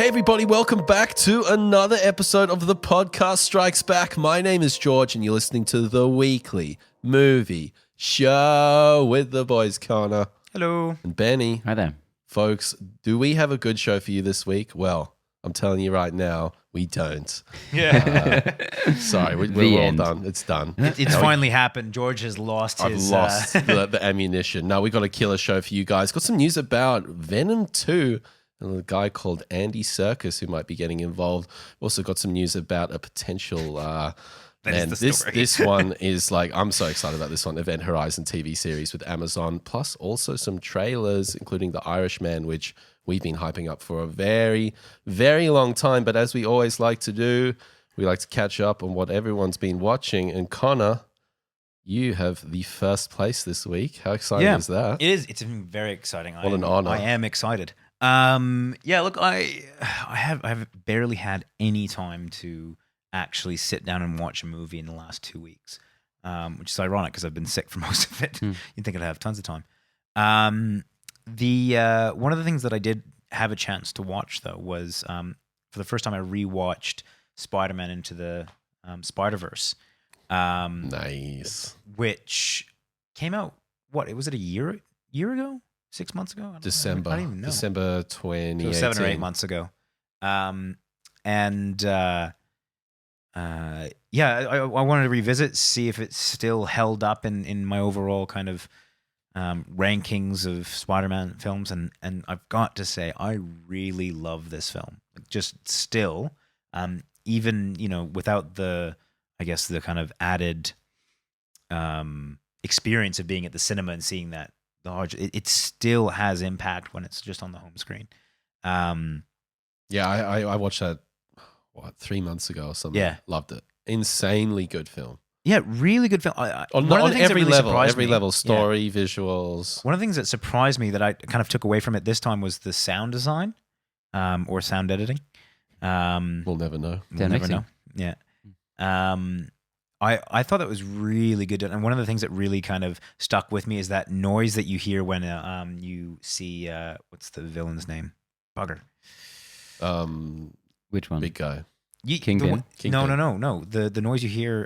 Hey everybody, welcome back to another episode of the Podcast Strikes Back. My name is George and you're listening to the weekly movie show with the boys Connor. Hello. And Benny. Hi there. Folks, do we have a good show for you this week? Well, I'm telling you right now, we don't. Yeah. Sorry, we're all done. It's done. It's finally happened. George has lost I've his... lost the ammunition. No, we got a killer show for you guys. Got some news about Venom 2 and a guy called Andy Serkis who might be getting involved. Also got some news about a potential... this one is like, I'm so excited about this one, Event Horizon TV series with Amazon, plus also some trailers, including The Irishman, which we've been hyping up for a very, very long time. But as we always like to do, we like to catch up on what everyone's been watching. And Connor, you have the first place this week. How exciting is that? It is. It's very exciting. What an honor. I am excited. Look, I have barely had any time to actually sit down and watch a movie in the last 2 weeks, which is ironic because I've been sick for most of it. You'd think I'd have tons of time. One of the things that I did have a chance to watch though was for the first time I rewatched Spider-Man Into the Spider-Verse. Nice. Which came out, was it a year ago? 6 months ago? I don't even know. December 2018. So 7 or 8 months ago. I wanted to revisit, see if it still held up in my overall kind of rankings of Spider-Man films, and I've got to say I really love this film. Just still, even without the kind of added experience of being at the cinema and seeing that it still has impact when it's just on the home screen. I watched that 3 months ago or something. Yeah, loved it. Insanely good film. Yeah, really good film. On every level, story, visuals. One of the things that surprised me that I kind of took away from it this time was the sound design, or sound editing. We'll never know. We'll never know. Yeah. I thought that was really good, and one of the things that really kind of stuck with me is that noise that you hear when you see what's the villain's name? Bugger. Which one? Big guy. Kingpin? No. The noise you hear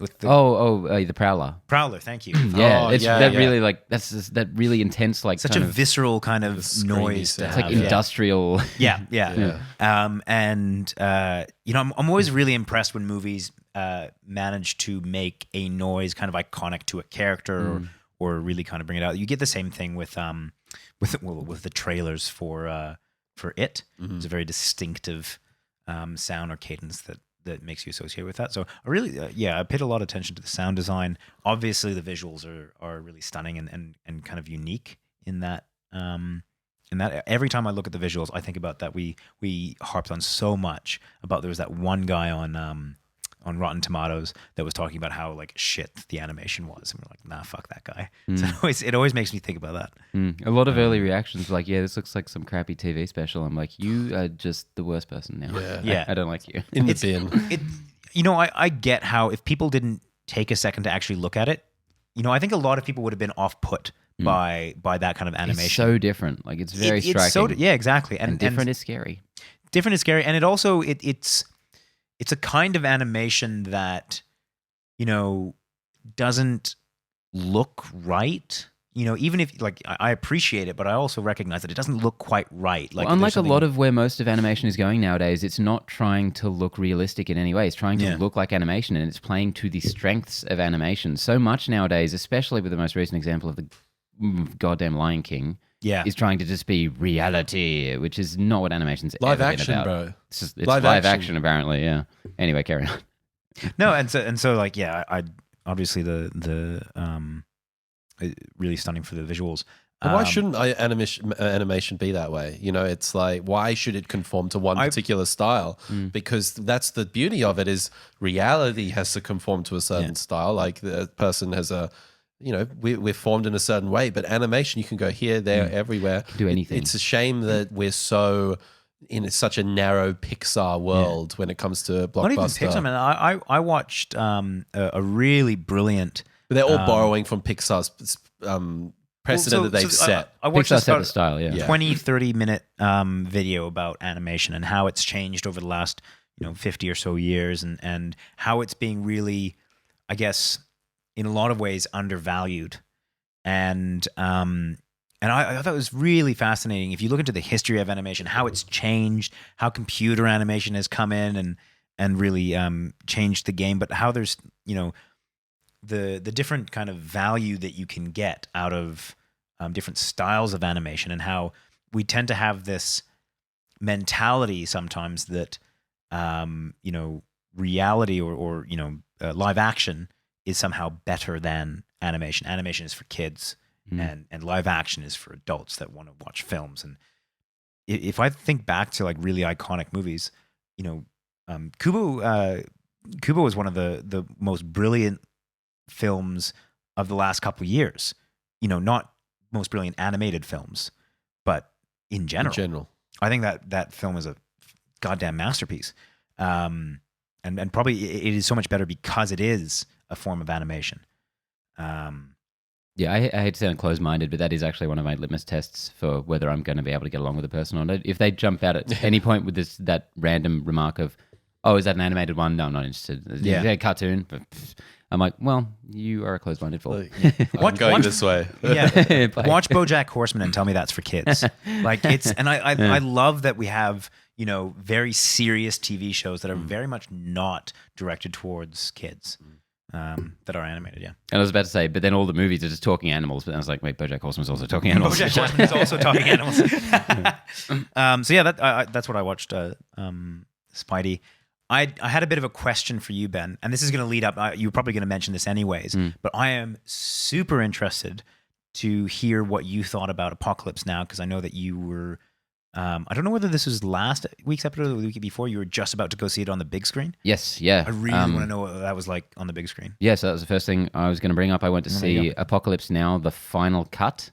with the the Prowler. Prowler, thank you. Really like that's just, that really intense like such a visceral kind of noise. It's like industrial. Yeah. I'm always really impressed when movies manage to make a noise kind of iconic to a character or really kind of bring it out. You get the same thing with the trailers for It. It's a very distinctive sound or cadence that makes you associate with that. So I really, I paid a lot of attention to the sound design. Obviously, the visuals are really stunning and kind of unique in that. Every time I look at the visuals, I think about that. We harped on so much about there was that one guy on Rotten Tomatoes that was talking about how like shit the animation was, and we're like, nah, fuck that guy. So it always makes me think about that. A lot of early reactions like, this looks like some crappy TV special. I'm like, you are just the worst person now. Yeah. I don't like you. In the bin. I get how if people didn't take a second to actually look at it, I think a lot of people would have been off-put by that kind of animation. It's so different. Like it's very striking. Exactly. And different is scary. Different is scary, and it also it's a kind of animation that, doesn't look right. Even if like I appreciate it, but I also recognize that it doesn't look quite right. Like unlike a lot of where most of animation is going nowadays, it's not trying to look realistic in any way. It's trying to look like animation, and it's playing to the strengths of animation. So much nowadays, especially with the most recent example of the goddamn Lion King. Yeah, is trying to just be reality, which is not what animation's live ever action, been about. bro. It's live action, apparently. Yeah. Anyway, carry on. No, and so like I obviously the really stunning for the visuals. Why shouldn't animation be that way? It's like, why should it conform to one particular style? Because that's the beauty of it, is reality has to conform to a certain style. Like the person has a we're formed in a certain way, but animation, you can go here, there, everywhere. Do anything. It's a shame that we're so in such a narrow Pixar world when it comes to blockbuster. Not even Pixar, man. I watched a really brilliant. But they're all borrowing from Pixar's precedent that they've set. I watched Pixar this set about the style, yeah. 20, 30-minute video about animation and how it's changed over the last 50 or so years, and how it's being really, I guess, in a lot of ways undervalued. And I thought it was really fascinating. If you look into the history of animation, how it's changed, how computer animation has come in and really changed the game, but how there's the different kind of value that you can get out of different styles of animation, and how we tend to have this mentality sometimes that reality or live action is somehow better than animation. Animation is for kids, and live action is for adults that want to watch films. And if I think back to like really iconic movies, Kubo was one of the most brilliant films of the last couple of years. Not most brilliant animated films, but in general. I think that film is a goddamn masterpiece. And probably it is so much better because it is a form of animation. Yeah, I hate to sound closed-minded, but that is actually one of my litmus tests for whether I'm going to be able to get along with a person or not. If they jump out at any point with that random remark of, "Oh, is that an animated one?" No, I'm not interested. Yeah, a cartoon. But I'm like, well, you are a closed-minded fool. I'm going this way. Yeah, watch BoJack Horseman and tell me that's for kids. Like I love that we have very serious TV shows that are very much not directed towards kids. That are animated, yeah. And I was about to say, but then all the movies are just talking animals. But I was like, wait, BoJack Horseman's also talking animals. BoJack Horseman is also talking animals. So yeah, that's what I watched. Spidey. I had a bit of a question for you, Ben, and this is going to lead up. You were probably going to mention this anyways, but I am super interested to hear what you thought about Apocalypse Now, because I know that you were. I don't know whether this was last week's episode or the week before. You were just about to go see it on the big screen. Yes, yeah. I really want to know what that was like on the big screen. Yeah, so that was the first thing I was going to bring up. I went to see Apocalypse Now, the final cut,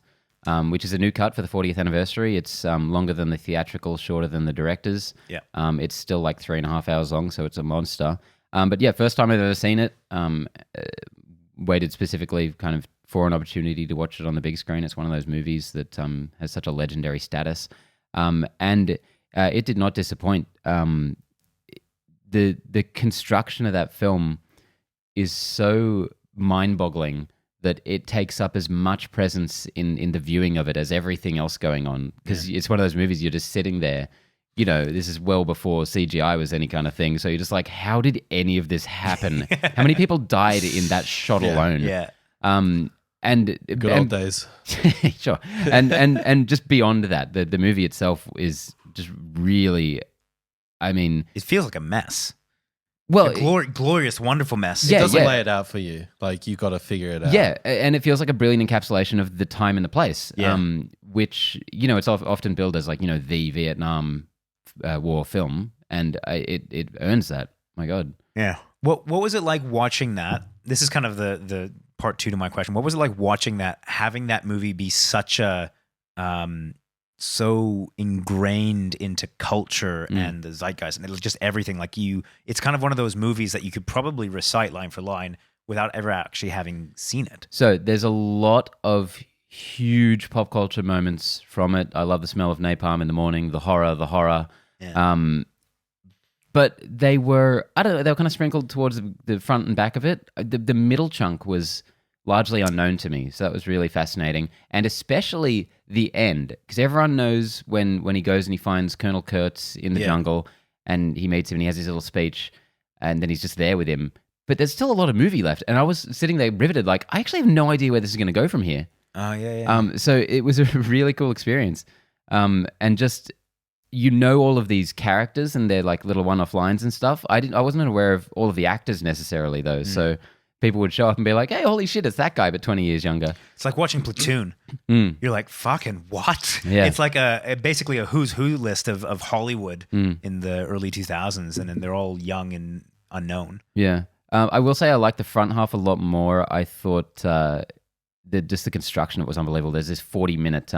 which is a new cut for the 40th anniversary. It's longer than the theatrical, shorter than the director's. Yeah. It's still like 3.5 hours long, so it's a monster. But yeah, first time I've ever seen it. Waited specifically kind of for an opportunity to watch it on the big screen. It's one of those movies that has such a legendary status. And it did not disappoint. The construction of that film is so mind-boggling that it takes up as much presence in the viewing of it as everything else going on. Because it's one of those movies you're just sitting there. This is well before CGI was any kind of thing. So you're just like, how did any of this happen? How many people died in that shot alone? Yeah. And good old days. Sure. And just beyond that, the movie itself is just really, I mean, it feels like a mess. Well, a glorious, wonderful mess. It doesn't lay it out for you. Like, you got to figure it out. Yeah, and it feels like a brilliant encapsulation of the time and the place. Yeah. Which it's often billed as like the Vietnam War film, and it earns that. My God. Yeah. What was it like watching that? This is kind of the part two to my question. What was it like watching that, having that movie be such a so ingrained into culture and the zeitgeist, and it was just everything. Like it's kind of one of those movies that you could probably recite line for line without ever actually having seen it. So there's a lot of huge pop culture moments from it. I love the smell of napalm in the morning, the horror. Yeah. But they were, I don't know, they were kind of sprinkled towards the front and back of it. The middle chunk was largely unknown to me, so that was really fascinating. And especially the end, because everyone knows when he goes and he finds Colonel Kurtz in the jungle, and he meets him and he has his little speech, and then he's just there with him. But there's still a lot of movie left, and I was sitting there riveted, like, I actually have no idea where this is going to go from here. Oh, yeah. So it was a really cool experience. And just... all of these characters and their like little one-off lines and stuff. I wasn't aware of all of the actors necessarily though. So people would show up and be like, "Hey, holy shit, it's that guy, but 20 years younger." It's like watching Platoon. You're like, "Fucking what?" Yeah. It's like basically a who's who list of Hollywood in the early 2000s, and then they're all young and unknown. Yeah, I will say I like the front half a lot more. I thought just the construction, it was unbelievable. There's this 40-minute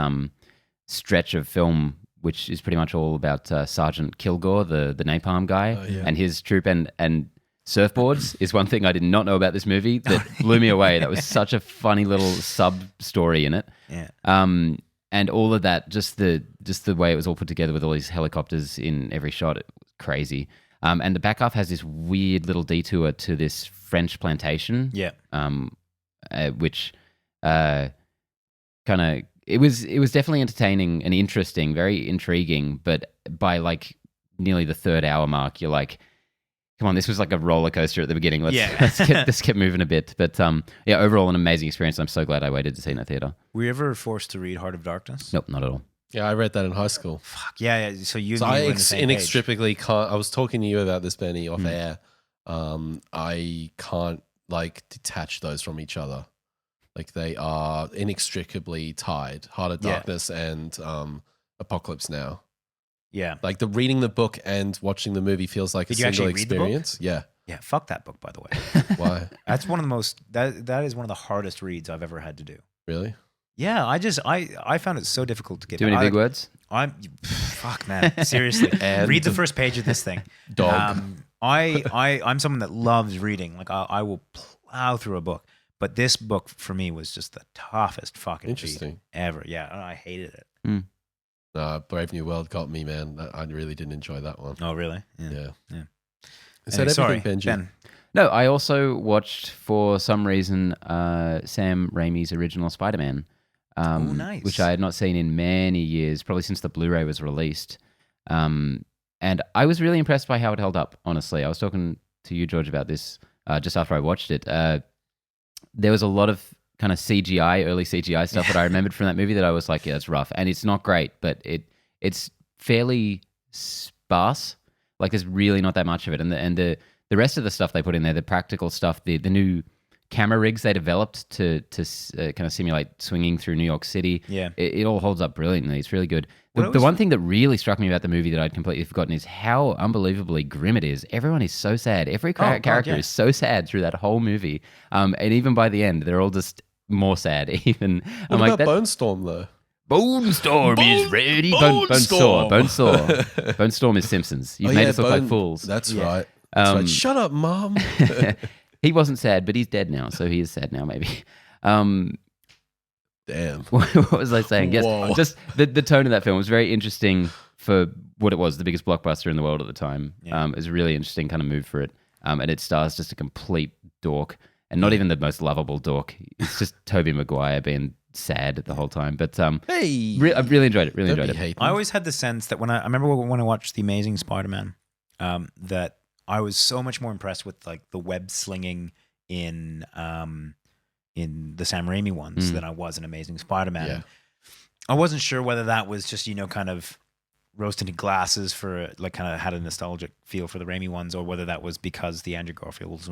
stretch of film which is pretty much all about Sergeant Kilgore, the napalm guy, and his troop. And surfboards is one thing I did not know about this movie that blew me away. That was such a funny little sub story in it. Yeah. And all of that, just the way it was all put together with all these helicopters in every shot, it was crazy. And the back half has this weird little detour to this French plantation. Yeah. Which kind of it was definitely entertaining and interesting, very intriguing. But by like nearly the 3rd hour mark, you're like, come on, this was like a roller coaster at the beginning. Let's get moving a bit. But yeah, overall an amazing experience. I'm so glad I waited to see it in the theater. Were you ever forced to read Heart of Darkness? Nope, not at all. Yeah, I read that in high school. Fuck yeah. So you I were on the same page. inextricably can't. I was talking to you about this, Benny, off air. I can't like detach those from each other. Like they are inextricably tied. Heart of Darkness and Apocalypse Now. Yeah. Like the reading the book and watching the movie feels like Did a you single actually read the book? experience. Yeah. Yeah. Fuck that book, by the way. Why? That's one of the most. That is one of the hardest reads I've ever had to do. Really? Yeah. I found it so difficult to get. Too many big words? Fuck man. Seriously. And read the first page of this thing. Dog. I'm someone that loves reading. Like I will plow through a book. But this book for me was just the toughest fucking read ever. Yeah, I hated it. Brave New World got me, man. I really didn't enjoy that one. Oh, really? Yeah. Is Anyway, that sorry, everything, Benji? Ben. No, I also watched for some reason Sam Raimi's original Spider-Man. Nice. Which I had not seen in many years, probably since the Blu-ray was released. And I was really impressed by how it held up, honestly. I was talking to you, George, about this just after I watched it. There was a lot of kind of early CGI stuff that I remembered from that movie that I was like, yeah, it's rough. And it's not great, but it's fairly sparse. Like there's really not that much of it. And the rest of the stuff they put in there, the practical stuff, the new camera rigs they developed to kind of simulate swinging through New York City. Yeah. It all holds up brilliantly. It's really good. The one thing that really struck me about the movie that I'd completely forgotten is how unbelievably grim it is. Everyone is so sad. Every character is so sad through that whole movie. And even by the end, they're all just more sad. Even What about Bone Storm, though? Bone Storm is ready. Bone Storm is Simpsons. You've made us look like fools. That's right. That's right. Shut up, Mom. He wasn't sad, but he's dead now, so he is sad now, maybe. Damn. What was I saying? Yes, Whoa. just the tone of that film was very interesting for what it was, the biggest blockbuster in the world at the time. Yeah. It was a really interesting kind of move for it. And it stars just a complete dork, and not even the most lovable dork. It's just Tobey Maguire being sad the whole time. But Hey. I really enjoyed it. Really Don't enjoyed be it. hating. I always had the sense that I remember when I watched The Amazing Spider-Man, that I was so much more impressed with like the web slinging in the Sam Raimi ones than I was in Amazing Spider-Man. Yeah. I wasn't sure whether that was just, kind of rose-tinted glasses for like kind of had a nostalgic feel for the Raimi ones, or whether that was because the Andrew Garfield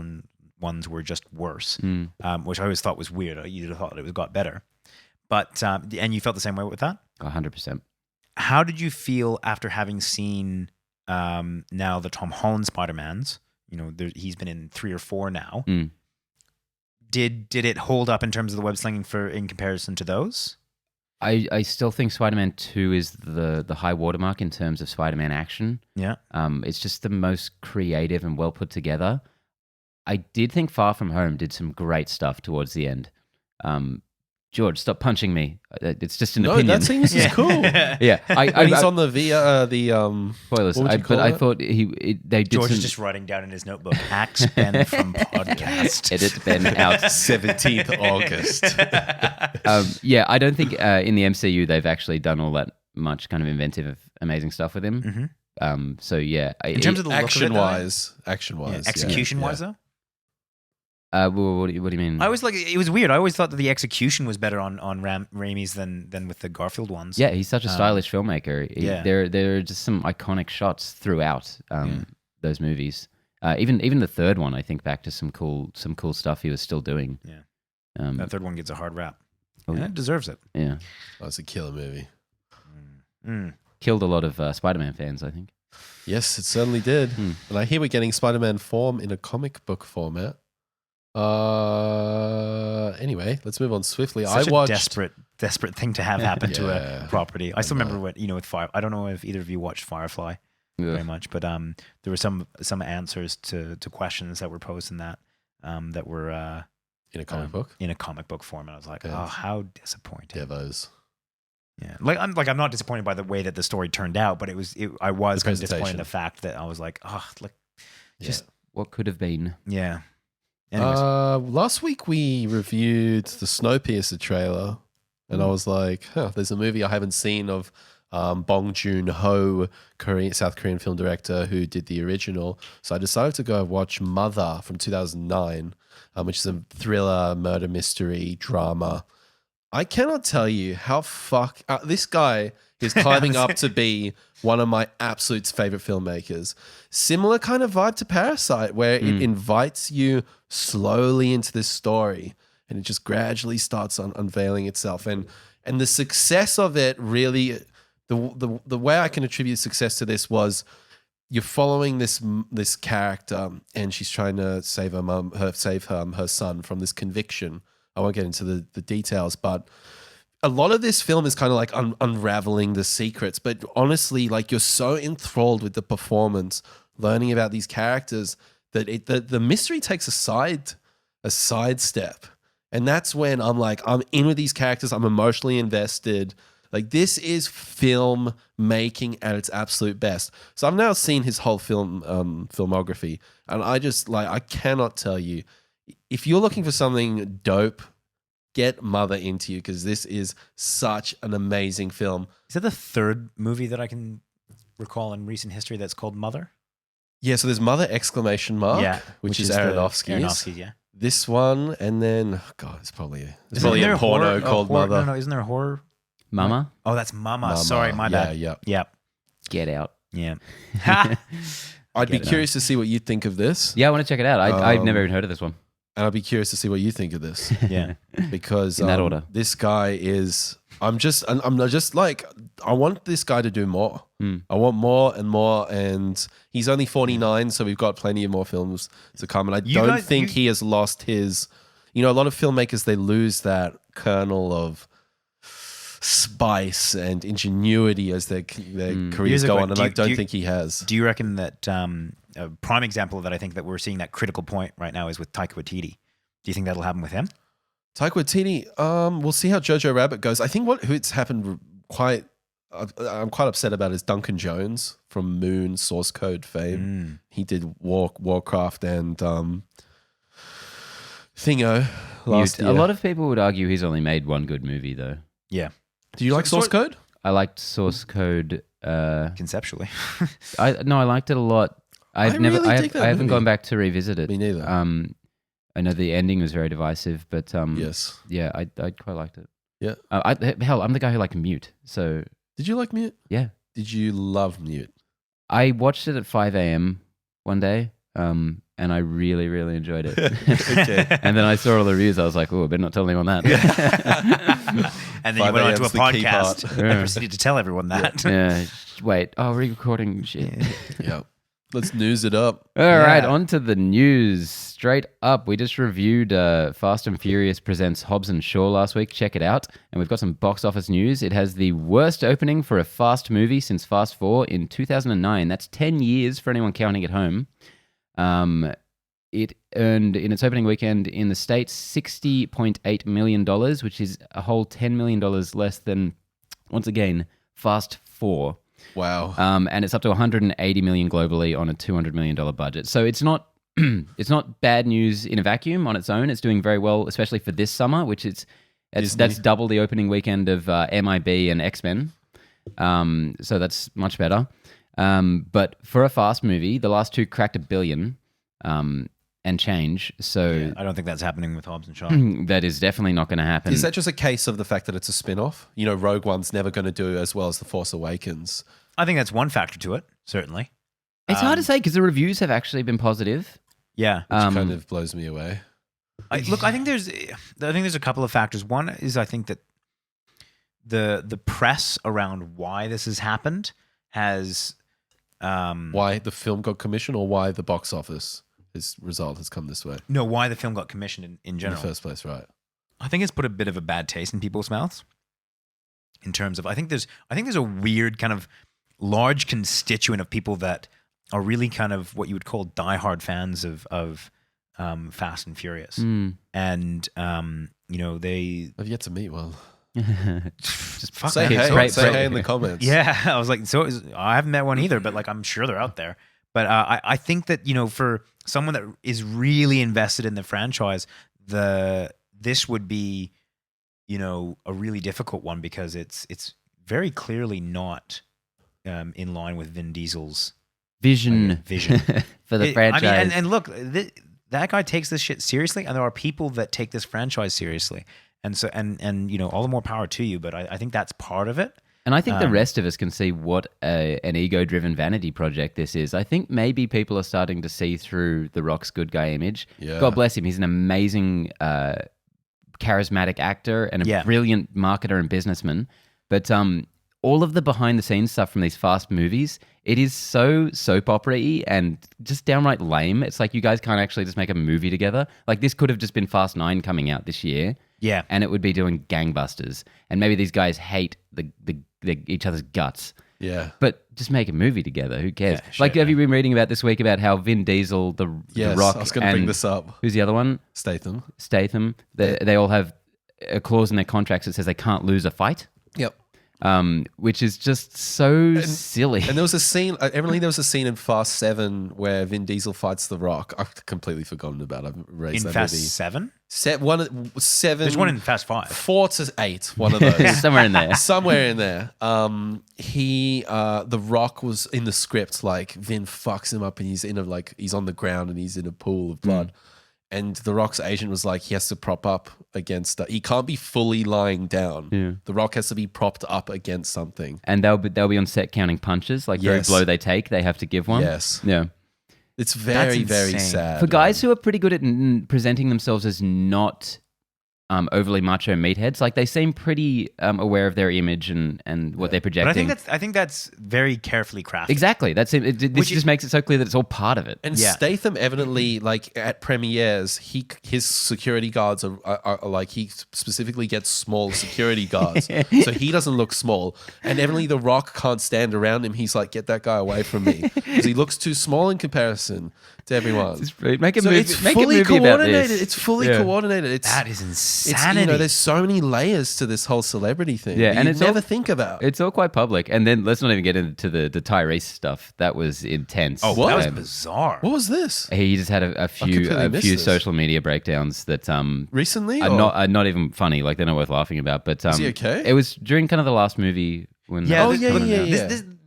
ones were just worse, which I always thought was weird. You thought it got better. But, and you felt the same way with that? 100%. How did you feel after having seen now the Tom Holland Spider-Mans? He's been in 3 or 4 now. Did it hold up in terms of the web slinging in comparison to those? I still think Spider-Man 2 is the high watermark in terms of Spider-Man action. Yeah. It's just the most creative and well put together. I did think Far From Home did some great stuff towards the end. George, stop punching me. It's just an opinion. No, that seems is cool. Yeah, When he's on the spoilers. what would you call I it? thought they did George some, is just writing down in his notebook, Axe Ben from podcast. edit Ben out. 17th August. Yeah, I don't think in the MCU they've actually done all that much kind of inventive, amazing stuff with him. So yeah, In terms of the look of it, though, action-wise, execution-wise, though? what do you mean? I always it was weird. I always thought that the execution was better on Raimi's than with the Garfield ones. Yeah, he's such a stylish filmmaker. Yeah. There are just some iconic shots throughout those movies. Even the third one, I think back to some cool stuff he was still doing. Yeah. That third one gets a hard rap. Oh, And yeah. it deserves it. Yeah, That's a killer movie. killed a lot of Spider-Man fans, I think. Yes, it certainly did. And I hear we're getting Spider-Man form in a comic book format. Anyway, let's move on swiftly. Such I watched a desperate thing to have happen to Yeah. a property. I still remember what with Fire. I don't know if either of you watched Firefly. very much. But there were some answers to questions that were posed in that were in a comic book. In a comic book form, and I was like, oh, how disappointing. Devos. Yeah, I'm not disappointed by the way that the story turned out, but I was kind of disappointed in the fact that I was like, what could have been. Yeah. Anyways. Last week we reviewed the Snowpiercer trailer, and I was like, there's a movie I haven't seen of Bong Joon-ho, South Korean film director who did the original. So I decided to go watch Mother from 2009, which is a thriller, murder mystery, drama. I cannot tell you how this guy is climbing up to be one of my absolute favorite filmmakers. Similar kind of vibe to Parasite, where it invites you slowly into this story and it just gradually starts unveiling itself. And the success of it really, the way I can attribute success to this was you're following this character and she's trying to save her son from this conviction. I won't get into the details, but a lot of this film is kind of like unraveling the secrets. But honestly, like you're so enthralled with the performance, learning about these characters that the mystery takes a sidestep. And that's when I'm like, I'm in with these characters. I'm emotionally invested. Like this is film making at its absolute best. So I've now seen his whole filmography, and I cannot tell you. If you're looking for something dope, get Mother into you, because this is such an amazing film. Is that the third movie that I can recall in recent history that's called Mother? Yeah, so there's Mother ! Which is Aronofsky's. Aronofsky's, yeah. This one, and then it's probably a porno called Mother. No, isn't there a horror? Mama? Oh, that's Mama. Sorry, my bad. Yeah. Get Out. Yeah. I'd be curious to see what you think of this. Yeah, I want to check it out. I've never even heard of this one. And I'd be curious to see what you think of this. Yeah. Because in that order. This guy is, I'm just like, I want this guy to do more. I want more and more. And he's only 49, so we've got plenty of more films to come. And I don't think he has lost his, a lot of filmmakers, they lose that kernel of spice and ingenuity as their careers go on. And I don't think he has. Do you reckon that a prime example of that, I think that we're seeing that critical point right now is with Taika Waititi. Do you think that'll happen with him? Taika Waititi, we'll see how Jojo Rabbit goes. I think who's happened I'm quite upset about is Duncan Jones from Moon, Source Code fame. He did Warcraft and Thingo last year. A lot of people would argue he's only made one good movie though. Yeah. Do you like Source Code? I liked Source Code conceptually. I liked it a lot. I haven't gone back to revisit it. Me neither. I know the ending was very divisive, but yes. Yeah, I quite liked it. Yeah. I'm the guy who liked Mute. So did you like Mute? Yeah. Did you love Mute? I watched it at 5 a.m. one day, and I really, really enjoyed it. Okay. And then I saw all the reviews. I was like, oh, I better not tell anyone that. And then you went on to a podcast and proceeded to tell everyone that. Yeah. Wait. Oh, re-recording shit. Yeah. Let's news it up. All right, on to the news. Straight up, we just reviewed Fast and Furious Presents Hobbs and Shaw last week. Check it out. And we've got some box office news. It has the worst opening for a Fast movie since Fast 4 in 2009. That's 10 years for anyone counting at home. It earned, in its opening weekend in the States, $60.8 million, which is a whole $10 million less than, once again, Fast 4. Wow. And it's up to 180 million globally on a $200 million budget. So it's not it's not bad news in a vacuum on its own. It's doing very well, especially for this summer, which that's double the opening weekend of MIB and X-Men. So that's much better. But for a Fast movie, the last two cracked $1 billion and change. So yeah, I don't think that's happening with Hobbs and Shaw. That is definitely not going to happen. Is that just a case of the fact that it's a spin-off? Rogue One's never going to do as well as The Force Awakens. I think that's one factor to it, certainly. It's hard to say because the reviews have actually been positive. Yeah. Which kind of blows me away. I think there's a couple of factors. One is I think that the press around why this has happened has why the film got commissioned or why the box office result has come this way. No, why the film got commissioned in general. In the first place, right. I think it's put a bit of a bad taste in people's mouths in terms of I think there's a weird kind of large constituent of people that are really kind of what you would call diehard fans of Fast and Furious, and they I've yet to meet one. just fuck Say man. hey in the comments. Yeah, I was like, I haven't met one either, but like I'm sure they're out there. But I think that for someone that is really invested in the franchise, this would be a really difficult one because it's very clearly not in line with Vin Diesel's vision for the franchise. I mean, and look, that guy takes this shit seriously, and there are people that take this franchise seriously, and so and all the more power to you. But I think that's part of it. And I think the rest of us can see what an ego-driven vanity project this is. I think maybe people are starting to see through The Rock's good guy image. Yeah. God bless him. He's an amazing, charismatic actor and a brilliant marketer and businessman. But all of the behind-the-scenes stuff from these Fast movies, it is so soap opera-y and just downright lame. It's like you guys can't actually just make a movie together. Like this could have just been Fast 9 coming out this year. Yeah. And it would be doing gangbusters. And maybe these guys hate each other's guts. Yeah. But just make a movie together. Who cares? Yeah, sure, have you been reading about this week about how Vin Diesel, the Rock, I was going to bring this up. Who's the other one? Statham. They all have a clause in their contracts that says they can't lose a fight. Yep. Which is just so silly. And there was a scene, evidently there was a scene in Fast 7 where Vin Diesel fights The Rock. I've completely forgotten about it. I've raised In that Fast movie. 7? 7. There's one in Fast 5. 4 to 8, one of those. Somewhere in there. Somewhere in there. The Rock was in the script, like Vin fucks him up and he's he's on the ground and he's in a pool of blood. And The Rock's agent was like, he has to prop up against, he can't be fully lying down. Yeah. The Rock has to be propped up against something. And they'll be on set counting punches. Like every blow they take, they have to give one. Yes. Yeah. It's very, very insane. sad. For guys who are pretty good at presenting themselves as not overly macho meatheads, like they seem pretty aware of their image and what they're projecting. But I think that's very carefully crafted. Exactly. That's it. This just makes it so clear that it's all part of it. And Statham evidently, like at premieres, his security guards are like, he specifically gets small security guards, so he doesn't look small. And evidently, The Rock can't stand around him. He's like, get that guy away from me, because he looks too small in comparison to everyone. Make a movie. It's Make fully a movie coordinated. about this. It's fully coordinated. That is insanity. There's so many layers to this whole celebrity thing. Yeah, that and you it's never all- think about. It's all quite public. And then let's not even get into the Tyrese stuff. That was intense. Oh, that was Um, bizarre. What was this? He just had a completely missed few this. social media breakdowns that Recently? are or- not even funny. Like they're not worth laughing about. But Is he okay? It was during kind of the last movie when. yeah.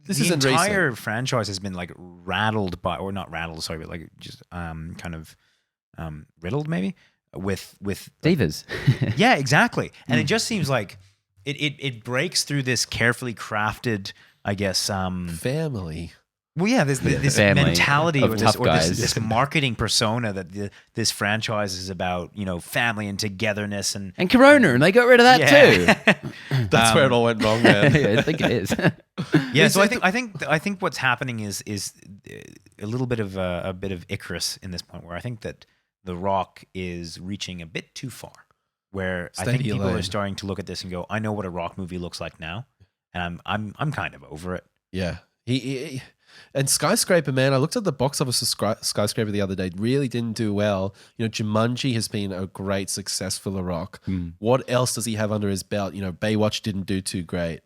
This isn't entire franchise has been like rattled by, or not rattled, sorry, but like just kind of riddled maybe with Divas. Yeah, exactly. And it just seems like it breaks through this carefully crafted, I guess. Family. Well, yeah, this Family mentality of or tough guys. this marketing persona that this franchise is about, family and togetherness and Corona, and they got rid of that too. That's where it all went wrong, man. Yeah, I think it is. Yeah, so I think what's happening is a little bit of a bit of Icarus in this point, where I think that The Rock is reaching a bit too far. Where I think people are starting to look at this and go, I know what a Rock movie looks like now, and I'm kind of over it. Yeah. He and Skyscraper, man, I looked at the box office of Skyscraper the other day. Really didn't do well. Jumanji has been a great success for The Rock. What else does he have under his belt? Baywatch didn't do too great.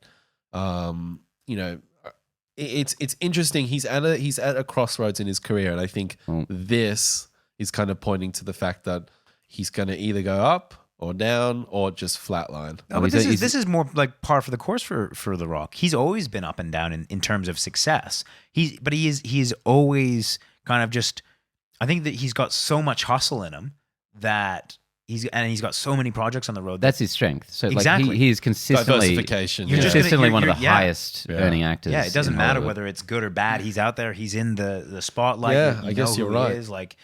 It's interesting. He's at a crossroads in his career, and I think this is kind of pointing to the fact that he's going to either go up or down or just flatline. No, but this is more like par for the course for The Rock. He's always been up and down in terms of success. He is always kind of just. I think that he's got so much hustle in him that he's got so many projects on the road. That's his strength. So exactly. like he is consistently diversification. You're just consistently one of the you're- highest earning actors. Yeah, it doesn't in matter Hollywood. whether it's good or bad. He's out there. He's in the spotlight. Yeah, You I guess know you're who he right. is. Like,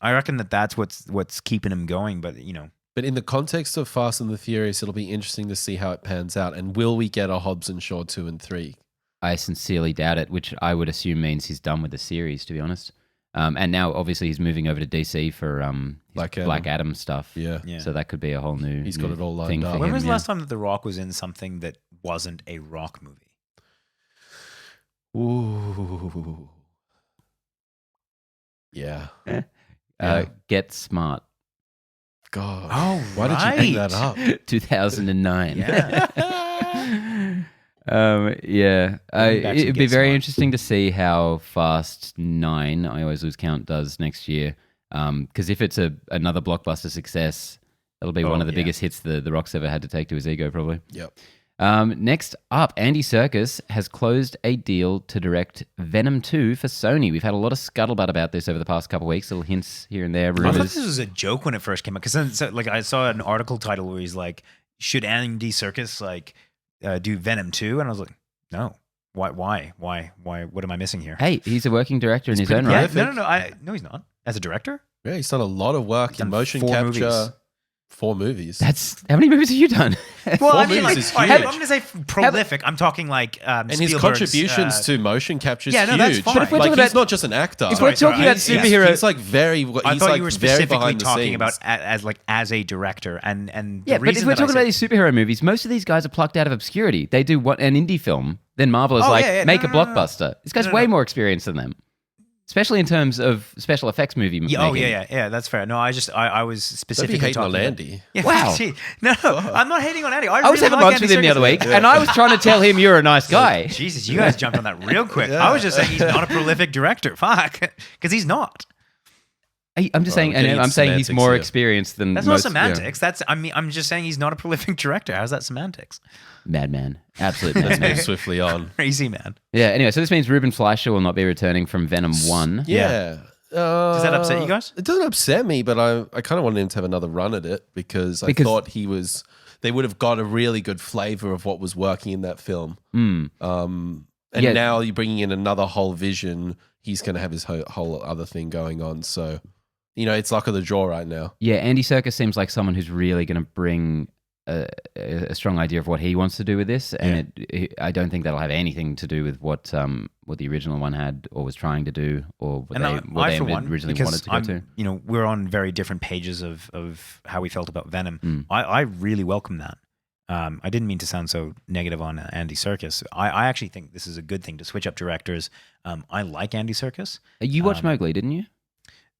I reckon that's what's keeping him going. But But in the context of Fast and the Furious, it'll be interesting to see how it pans out. And will we get a Hobbs and Shaw 2 and 3? I sincerely doubt it, which I would assume means he's done with the series, to be honest. And now, obviously, he's moving over to DC for his Black Adam stuff. Yeah. So that could be a whole new. He's got it all lined thing up. for when him, was the yeah. last time that The Rock was in something that wasn't a Rock movie? Ooh. Yeah. Get Smart. God. Oh, Why did you bring that up? 2009. Yeah. It'd be Get very Smart. interesting to see how Fast 9, I always lose count, does next year. Because if it's another blockbuster success, that'll be one of the biggest hits the Rock's ever had to take to his ego, probably. Yep. Next up, Andy Serkis has closed a deal to direct Venom 2 for Sony. We've had a lot of scuttlebutt about this over the past couple of weeks, little hints here and there, I thought rumors. this was a joke when it first came out because I saw an article title where he's like, "Should Andy Serkis do Venom 2?" And I was like, "No, why? What am I missing here?" Hey, he's a working director in his own Yeah, right. no, he's not. As a director, Yeah, he's done a lot of work in done motion 4 capture. movies. 4 movies. That's how many movies have you done? well, I movies mean, like, is I'm huge. going to say prolific. I'm talking like and his Spielberg's, contributions to motion capture is yeah, no, huge. that's fine. But if we're Like, talking he's about- not just an actor. if we're talking about superhero- he's like very. I He's thought like you were very specifically behind the talking scenes. about as a director, and Yeah, the but if reason we're that I talking about said- these superhero movies, most of these guys are plucked out of obscurity. They do an indie film, then Marvel is make a blockbuster. This guy's way more experienced than them, especially in terms of special effects movie making. yeah, that's fair. No, I was Don't be specifically hating talking on about- Andy. Yeah, Wow. gee, no, I'm not hating on Andy. I was really having like lunch Andy with him the Serkis. other week, and I was trying to tell him you're a nice guy. Jesus, you guys jumped on that real quick. I was just saying he's not a prolific director. Fuck, because he's not. I'm just saying, and getting I'm into saying he's semantics more here. experienced than That's most, not semantics. I'm just saying he's not a prolific director. How's that semantics? Madman, absolute Let's madman. move swiftly on. Crazy man. Yeah. Anyway, so this means Ruben Fleischer will not be returning from Venom 1. Yeah. Does that upset you guys? It doesn't upset me, but I kind of wanted him to have another run at it because I thought they would have got a really good flavor of what was working in that film. And now you're bringing in another whole vision. He's going to have his whole other thing going on. So, it's luck of the draw right now. Yeah, Andy Serkis seems like someone who's really going to bring a strong idea of what he wants to do with this, and I don't think that'll have anything to do with what the original one had or was trying to do, or what they originally wanted to go to. We're on very different pages of how we felt about Venom. I really welcome that. I didn't mean to sound so negative on Andy Serkis. I actually think this is a good thing to switch up directors. I like Andy Serkis. You watched Mowgli, didn't you?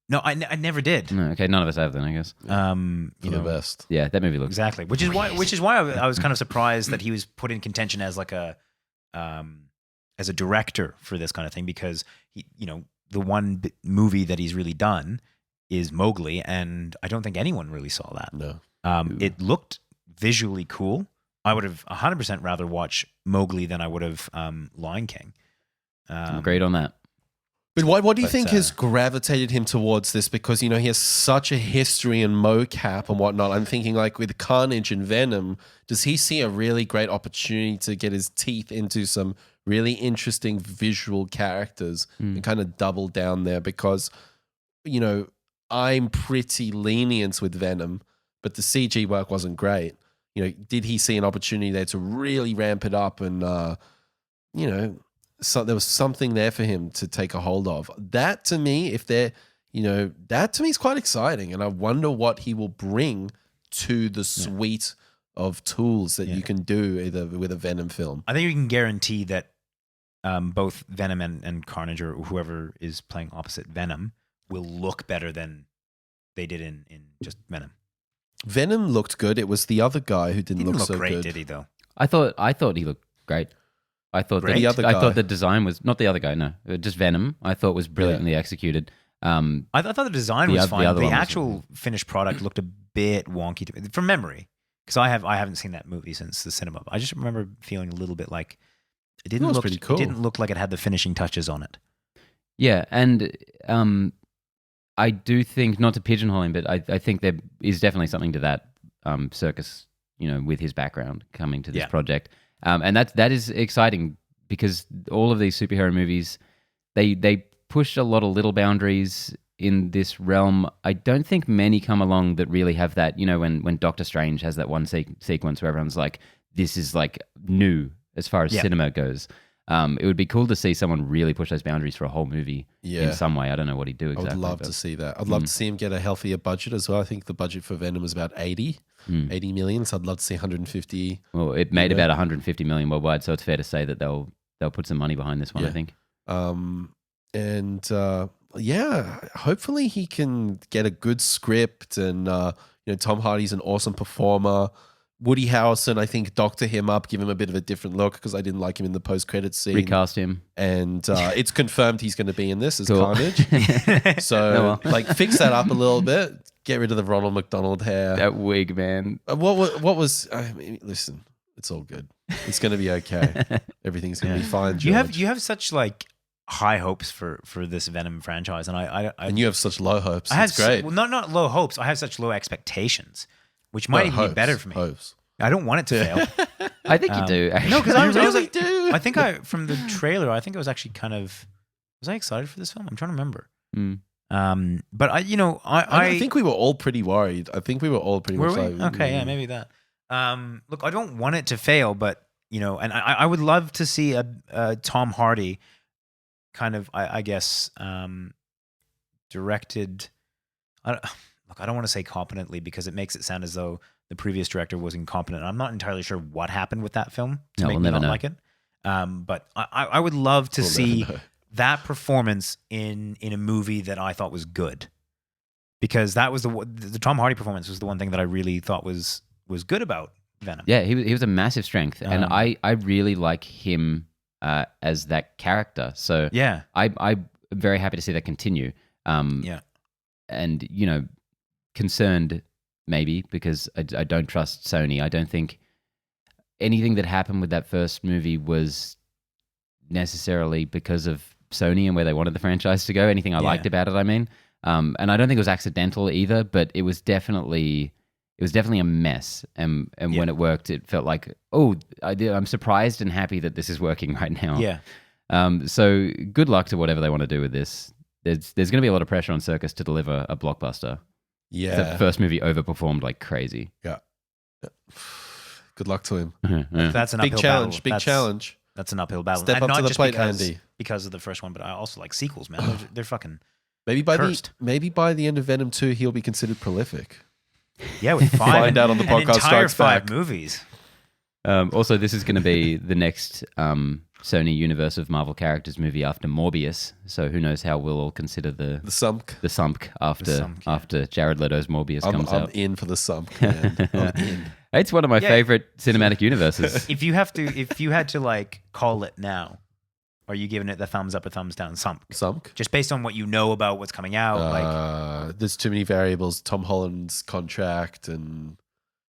No, I never did. No, okay, none of us have then, I guess. For the best. Yeah, that movie looks Exactly, which is why I was kind of surprised that he was put in contention as like as a director for this kind of thing, because the one movie that he's really done is Mowgli, and I don't think anyone really saw that. No. It looked visually cool. I would have 100% rather watch Mowgli than I would have Lion King. great on that. But what do you think has gravitated him towards this? Because, he has such a history in mocap and whatnot. I'm thinking like with Carnage and Venom, does he see a really great opportunity to get his teeth into some really interesting visual characters and kind of double down there? Because, I'm pretty lenient with Venom, but the CG work wasn't great. Did he see an opportunity there to really ramp it up and, so there was something there for him to take a hold of. That to me, that to me is quite exciting. And I wonder what he will bring to the suite of tools that you can do either with a Venom film. I think we can guarantee that both Venom and Carnage, or whoever is playing opposite Venom, will look better than they did in just Venom. Venom looked good. It was the other guy who didn't look so great, good. Did he though? I thought he looked great. I thought The other guy. thought the design was not the other guy. No, just Venom. I thought was brilliantly executed. I thought the design was fine. other The one was- actual finished product looked a bit wonky to me, from memory, because I haven't seen that movie since the cinema. I just remember feeling a little bit like it didn't was look pretty cool. It didn't look like it had the finishing touches on it. Yeah, and I do think, not to pigeonhole him, but I think there is definitely something to that Serkis, with his background coming to this project, and that is exciting. Because all of these superhero movies, they push a lot of little boundaries in this realm. I don't think many come along that really have that. When Doctor Strange has that one sequence where everyone's like, "This is like new as far as cinema goes." It would be cool to see someone really push those boundaries for a whole movie in some way. I don't know what he'd do exactly. I would love to see that. I'd love to see him get a healthier budget as well. I think the budget for Venom was about 80 million. So I'd love to see 150. Well, it made about 150 million worldwide, so it's fair to say that they'll they'll put some money behind this one. Yeah. I think. Hopefully he can get a good script, and Tom Hardy's an awesome performer. Woody Harrelson, I think, doctor him up, give him a bit of a different look, because I didn't like him in the post-credits scene. Recast him, and it's confirmed he's going to be in this as Cool. Carnage. So, Oh, well. fix that up a little bit. Get rid of the Ronald McDonald hair. that wig, man. What was? I mean, listen, it's all good. It's going to be okay. Everything's going to be fine. George. You have such like high hopes for this Venom franchise, and and you have such low hopes. I had It's great. well, not low hopes. I have such low expectations, which might even be better for me. Hopes. I don't want it to fail. I think you do. No, because I was really like, do. I think from the trailer, I think I was actually kind of. Was I excited for this film? I'm trying to remember. But I think we were all pretty worried. I think we were all pretty were much we? like, Okay, yeah, maybe that. Look, I don't want it to fail, but and I would love to see a Tom Hardy kind of, I guess, directed. Look, I don't want to say competently, because it makes it sound as though the previous director was incompetent. I'm not entirely sure what happened with that film to make me not like it. But I would love to see that performance in a movie that I thought was good, because that was the Tom Hardy performance was the one thing that I really thought was good about Venom. Yeah, he was a massive strength, and I really like him as that character. So Yeah. I'm very happy to see that continue. And concerned maybe because I don't trust Sony. I don't think anything that happened with that first movie was necessarily because of Sony and where they wanted the franchise to go. Anything I liked about it, I mean. And I don't think it was accidental either, but it was definitely a mess. And when it worked, it felt like, I'm surprised and happy that this is working right now. Yeah. So good luck to whatever they want to do with this. There's going to be a lot of pressure on Serkis to deliver a blockbuster. Yeah. The first movie overperformed like crazy. Yeah. Good luck to him. That's an Big uphill challenge. battle. Big challenge. That's an uphill battle. Step And up not to the just plate, because, Andy. because of the first one, but I also like sequels, man. They're fucking Maybe cursed. by the end of Venom 2, he'll be considered prolific. Yeah, with Find out on the podcast an entire Strikes 5 Back. movies. Also, this is going to be the next Sony Universe of Marvel characters movie after Morbius. So who knows how we'll all consider the Sump. Sump after Sump, yeah. after Jared Leto's Morbius comes I'm out. in for the Sump, man. I'm in. It's one of my Yeah. favorite cinematic universes. If you had to like call it now, are you giving it the thumbs up or thumbs down? Sump. Just based on what you know about what's coming out, There's too many variables. Tom Holland's contract, and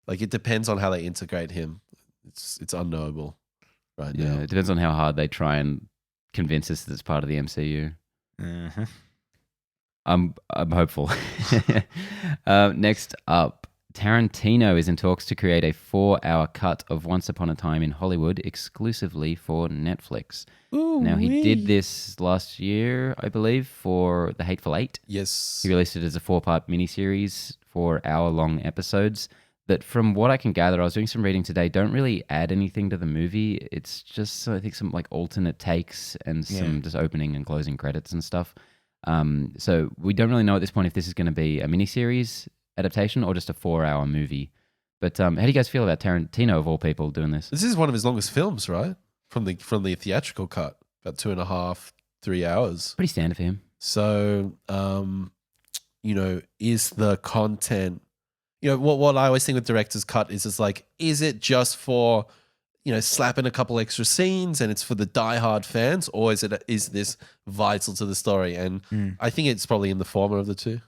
it depends on how they integrate him. It's unknowable right Yeah, now. it depends on how hard they try and convince us that it's part of the MCU. Mhm. I'm hopeful. Next up, Tarantino is in talks to create a 4-hour cut of Once Upon a Time in Hollywood exclusively for Netflix. Now, he did this last year, I believe, for The Hateful Eight. Yes. He released it as a 4-part miniseries, 4-hour-long episodes that, from what I can gather, I was doing some reading today, don't really add anything to the movie. It's just, I think, some alternate takes and some just opening and closing credits and stuff. So we don't really know at this point if this is going to be a miniseries adaptation or just a 4-hour movie. But how do you guys feel about Tarantino, of all people, doing this? This is one of his longest films, right? From the theatrical cut, about 2.5, 3 hours. Pretty standard for him. So, is the content, what I always think with director's cut is is it just for, slapping a couple extra scenes and it's for the diehard fans, or is this vital to the story? And I think it's probably in the former of the two.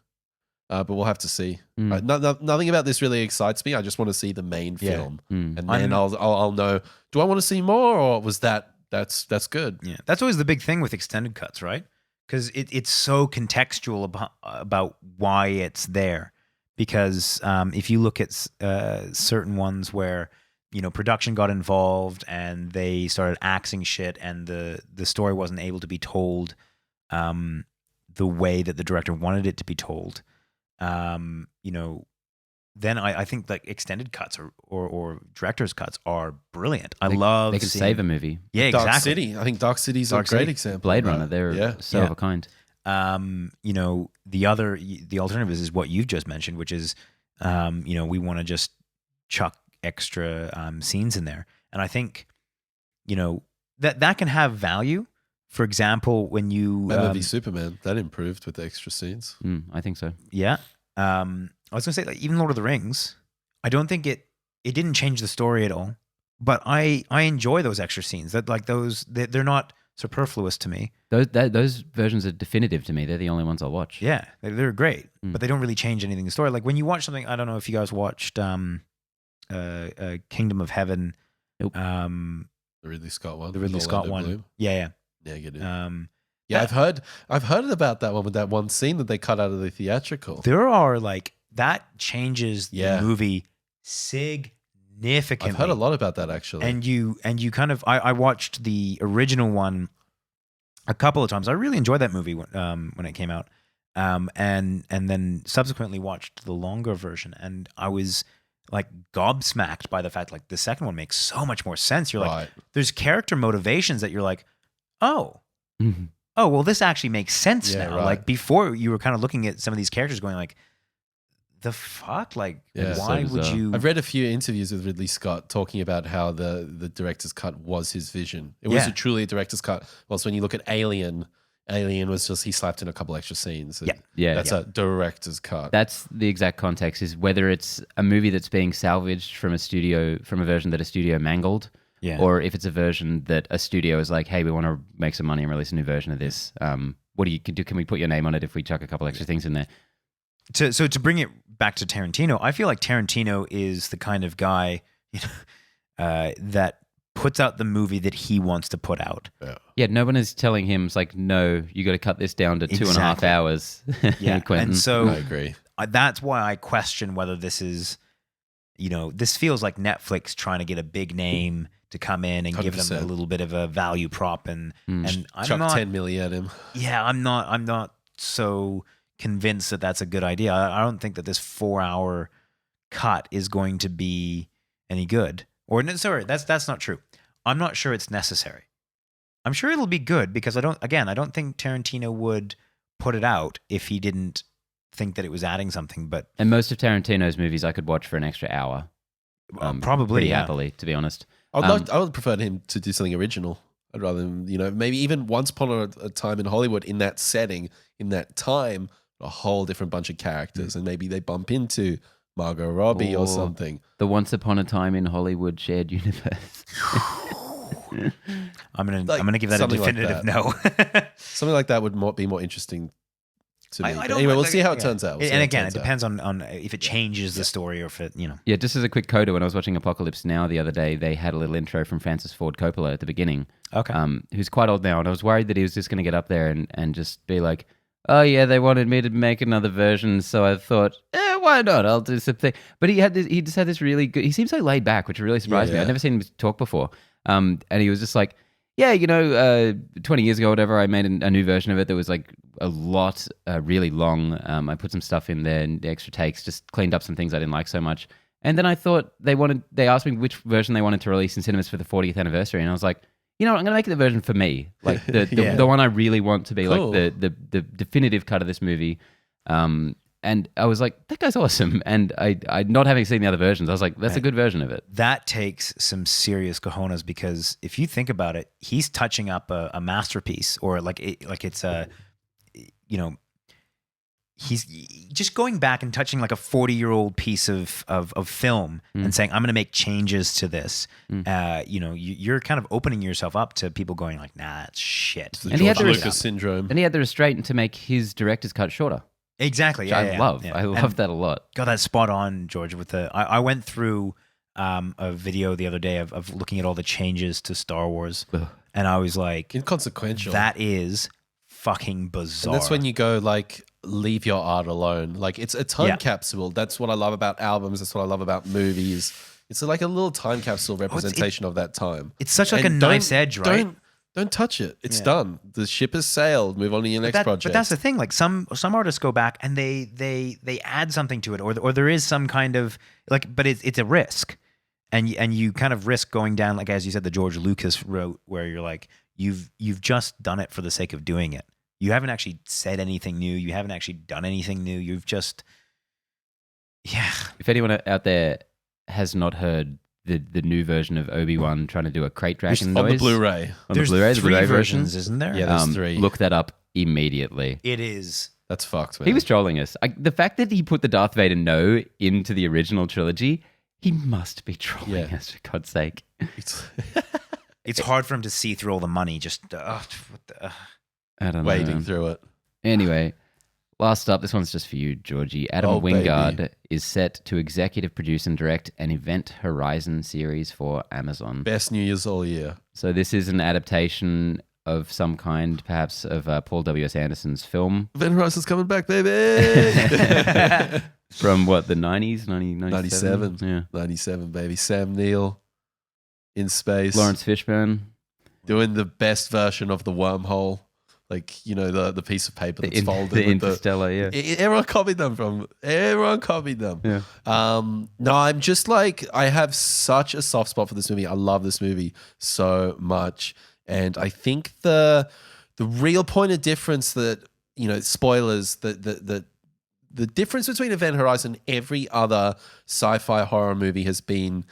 But we'll have to see. Nothing about this really excites me. I just want to see the main film, and then I'll know. Do I want to see more, or was that's good? Yeah, that's always the big thing with extended cuts, right? Because it's so contextual about why it's there. Because if you look at certain ones where production got involved and they started axing shit, and the story wasn't able to be told the way that the director wanted it to be told. Then I think extended cuts or director's cuts are brilliant. I love they can save a movie. Yeah, Dark exactly. City. I think Dark City's a great example. Blade Runner, they're so of a kind. The alternative is what you've just mentioned, which is we want to just chuck extra scenes in there. And I think, that can have value. For example, when you Batman v Superman, that improved with the extra scenes. I think so. Yeah. I was gonna say, like, even Lord of the Rings, I don't think it didn't change the story at all. But I enjoy those extra scenes. That like those they're not superfluous to me. Those versions are definitive to me. They're the only ones I'll watch. Yeah, they're great, but they don't really change anything in the story. Like when you watch something, I don't know if you guys watched Kingdom of Heaven. Nope. The Ridley Scott one. The Ridley Scott one. Bloom. Yeah. Yeah, get it. Yeah, I've heard about that one with that one scene that they cut out of the theatrical. There are like that changes Yeah. the movie significantly. I've heard a lot about that actually. And you kind of I watched the original one a couple of times. I really enjoyed that movie when it came out. And then subsequently watched the longer version, and I was like gobsmacked by the fact like the second one makes so much more sense. You're like, there's character motivations that you're like, oh, well, this actually makes sense now. Right. Like before, you were kind of looking at some of these characters going like, the fuck? Like, why would you? I've read a few interviews with Ridley Scott talking about how the director's cut was his vision. It was truly a director's cut. Whilst when you look at Alien was just he slapped in a couple extra scenes. That's a director's cut. That's the exact context, is whether it's a movie that's being salvaged from a version that a studio mangled, or if it's a version that a studio is like, hey, we want to make some money and release a new version of this. What do you do? Can we put your name on it if we chuck a couple extra things in there? So to bring it back to Tarantino, I feel like Tarantino is the kind of guy that puts out the movie that he wants to put out. Yeah, no one is telling him, it's like, no, you got to cut this down to 2.5 hours. Yeah, and so I agree. That's why I question whether this is, this feels like Netflix trying to get a big name to come in and 100%. Give them a little bit of a value prop, and I'm chuck not 10 million at him. Yeah, I'm not so convinced that that's a good idea. I don't think that this 4-hour cut is going to be any good. Or sorry, that's not true. I'm not sure it's necessary. I'm sure it'll be good because I don't think Tarantino would put it out if he didn't think that it was adding something. And most of Tarantino's movies I could watch for an extra hour. Probably pretty happily, to be honest. I would prefer him to do something original. I'd rather him, maybe even Once Upon a Time in Hollywood, in that setting, in that time, a whole different bunch of characters, and maybe they bump into Margot Robbie or something. The Once Upon a Time in Hollywood shared universe. I'm gonna give that a definitive no. Something like that would be more interesting to me. Anyway, we'll see how it turns out. And again, it depends on if it changes the story or if it, Yeah, just as a quick coda, when I was watching Apocalypse Now the other day, they had a little intro from Francis Ford Coppola at the beginning. Okay. Who's quite old now, and I was worried that he was just going to get up there and just be like, oh yeah, they wanted me to make another version, so I thought, why not? I'll do something. But he just had this really good. He seems so laid back, which really surprised me. I'd never seen him talk before. And he was just like, 20 years ago, or whatever, I made a new version of it that was like a lot, really long. I put some stuff in there and the extra takes, just cleaned up some things I didn't like so much. And then I thought they asked me which version they wanted to release in cinemas for the 40th anniversary, and I was like, I'm going to make it the version for me, like the one I really want to be cool. Like the definitive cut of this movie. And I was like, that guy's awesome. And I not having seen the other versions, I was like, that's a good version of it. That takes some serious cojones, because if you think about it, he's touching up a masterpiece, or it's a, he's just going back and touching like a 40-year-old piece of film and saying, I'm going to make changes to this. You're kind of opening yourself up to people going like, nah, that's shit. And he had the Lucas syndrome. And he had the restraint to make his director's cut shorter. Exactly. I love that a lot. Got that spot on, George. With I went through a video the other day of looking at all the changes to Star Wars, and I was like, inconsequential. That is fucking bizarre. And that's when you go like, leave your art alone. Like, it's a time capsule. That's what I love about albums. That's what I love about movies. It's like a little time capsule representation of that time. It's such like a knife's edge, right? Don't touch it. It's done. The ship has sailed. Move on to your next project. But that's the thing. Like some artists go back and they add something to it, or there is some kind of like, but it's a risk, and you kind of risk going down, like as you said, the George Lucas route, where you're like, you've just done it for the sake of doing it. You haven't actually said anything new. You haven't actually done anything new. You've just, If anyone out there has not heard the new version of Obi-Wan trying to do a crate dragon on noise. the Blu-ray. On There's the Blu-ray, the three Blu-ray versions, version. isn't there? Yeah, there's 3. Look that up immediately. It is. That's fucked, man. He was trolling us. The fact that he put the Darth Vader no into the original trilogy, he must be trolling us, for God's sake. It's hard for him to see through all the money. Just I don't know. wading through it. Anyway, last up, this one's just for you, Georgie. Adam Wingard is set to executive produce and direct an Event Horizon series for Amazon. Best New Year's all year. So this is an adaptation of some kind, perhaps, of Paul W.S. Anderson's film. Event Horizon's coming back, baby! From what, the 90s? 97. Yeah. 97, baby. Sam Neill in space. Lawrence Fishburne. Doing the best version of the wormhole. Like, you know, the piece of paper that's folded. The Interstellar, yeah. Everyone copied them. Yeah. No, I'm just like, I have such a soft spot for this movie. I love this movie so much. And I think the real point of difference that, you know, spoilers, the difference between Event Horizon and every other sci-fi horror movie has been,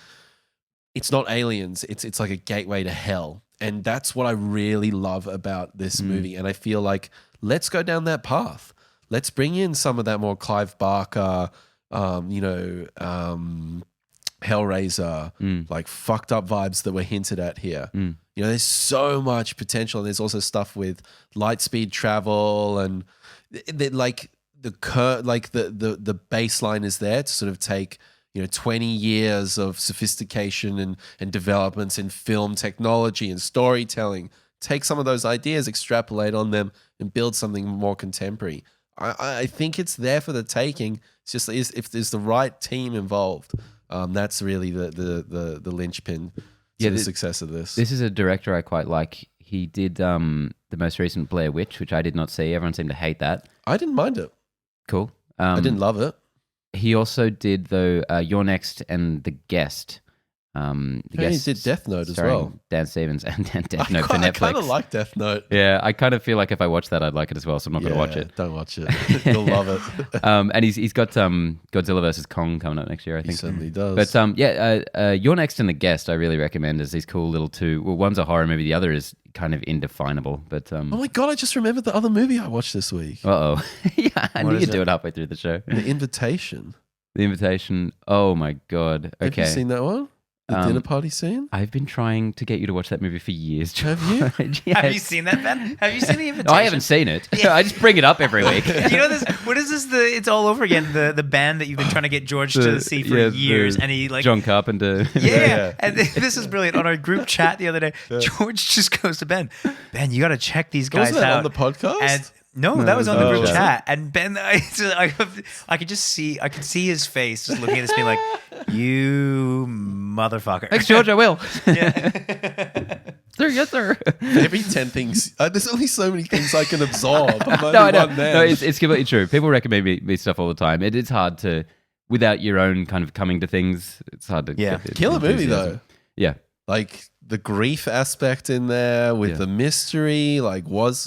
it's not aliens, it's like a gateway to hell. And that's what I really love about this movie. And I feel like, let's go down that path. Let's bring in some of that more Clive Barker, Hellraiser, like fucked up vibes that were hinted at here. You know, there's so much potential. And there's also stuff with light speed travel and like the baseline is there to sort of take, you know, 20 years of sophistication and developments in film technology and storytelling, take some of those ideas, extrapolate on them, and build something more contemporary. I think it's there for the taking. It's just if there's the right team involved, that's really the linchpin to the success of this. This is a director I quite like. He did the most recent Blair Witch, which I did not see. Everyone seemed to hate that. I didn't mind it. Cool. I didn't love it. He also did, though, You're Next and The Guest. He did Death Note as well. Dan Stevens and Death Note for Netflix. I kind of like Death Note. Yeah, I kind of feel like if I watch that, I'd like it as well, so I'm not going to watch it. Don't watch it. You'll love it. And he's got Godzilla vs. Kong coming up next year, I think. He certainly does. But You're Next and The Guest I really recommend as these cool little two. Well, one's a horror movie, the other is kind of indefinable. But oh my God, I just remembered the other movie I watched this week. Uh-oh. Yeah, I knew you'd do it? it halfway through the show. The Invitation. The Invitation. Oh my God. Okay. Have you seen that one? The dinner party scene? I've been trying to get you to watch that movie for years. Have you? Yes. Have you seen that, Ben? Have you seen The Invitation? No, I haven't seen it. I just bring it up every week. You know this? What is this? It's all over again. The band that you've been trying to get George to see for years, and he like John Carpenter. Yeah. And this is brilliant. On our group chat the other day, George just goes to Ben, you got to check these guys Wasn't that out on the podcast? And no, that was on the group chat. chat. And Ben, I could see his face just looking at this, being like, "You motherfucker." Thanks, George. I will. Yeah. Sir, yes, sir. Every 10 things. There's only so many things I can absorb. I'm only No, I know. one man. No, it's completely true. People recommend me stuff all the time. It's hard to, without your own kind of coming to things, it's hard to get the Killer movie, enthusiasm. though. Yeah. Like the grief aspect in there with the mystery. Like, what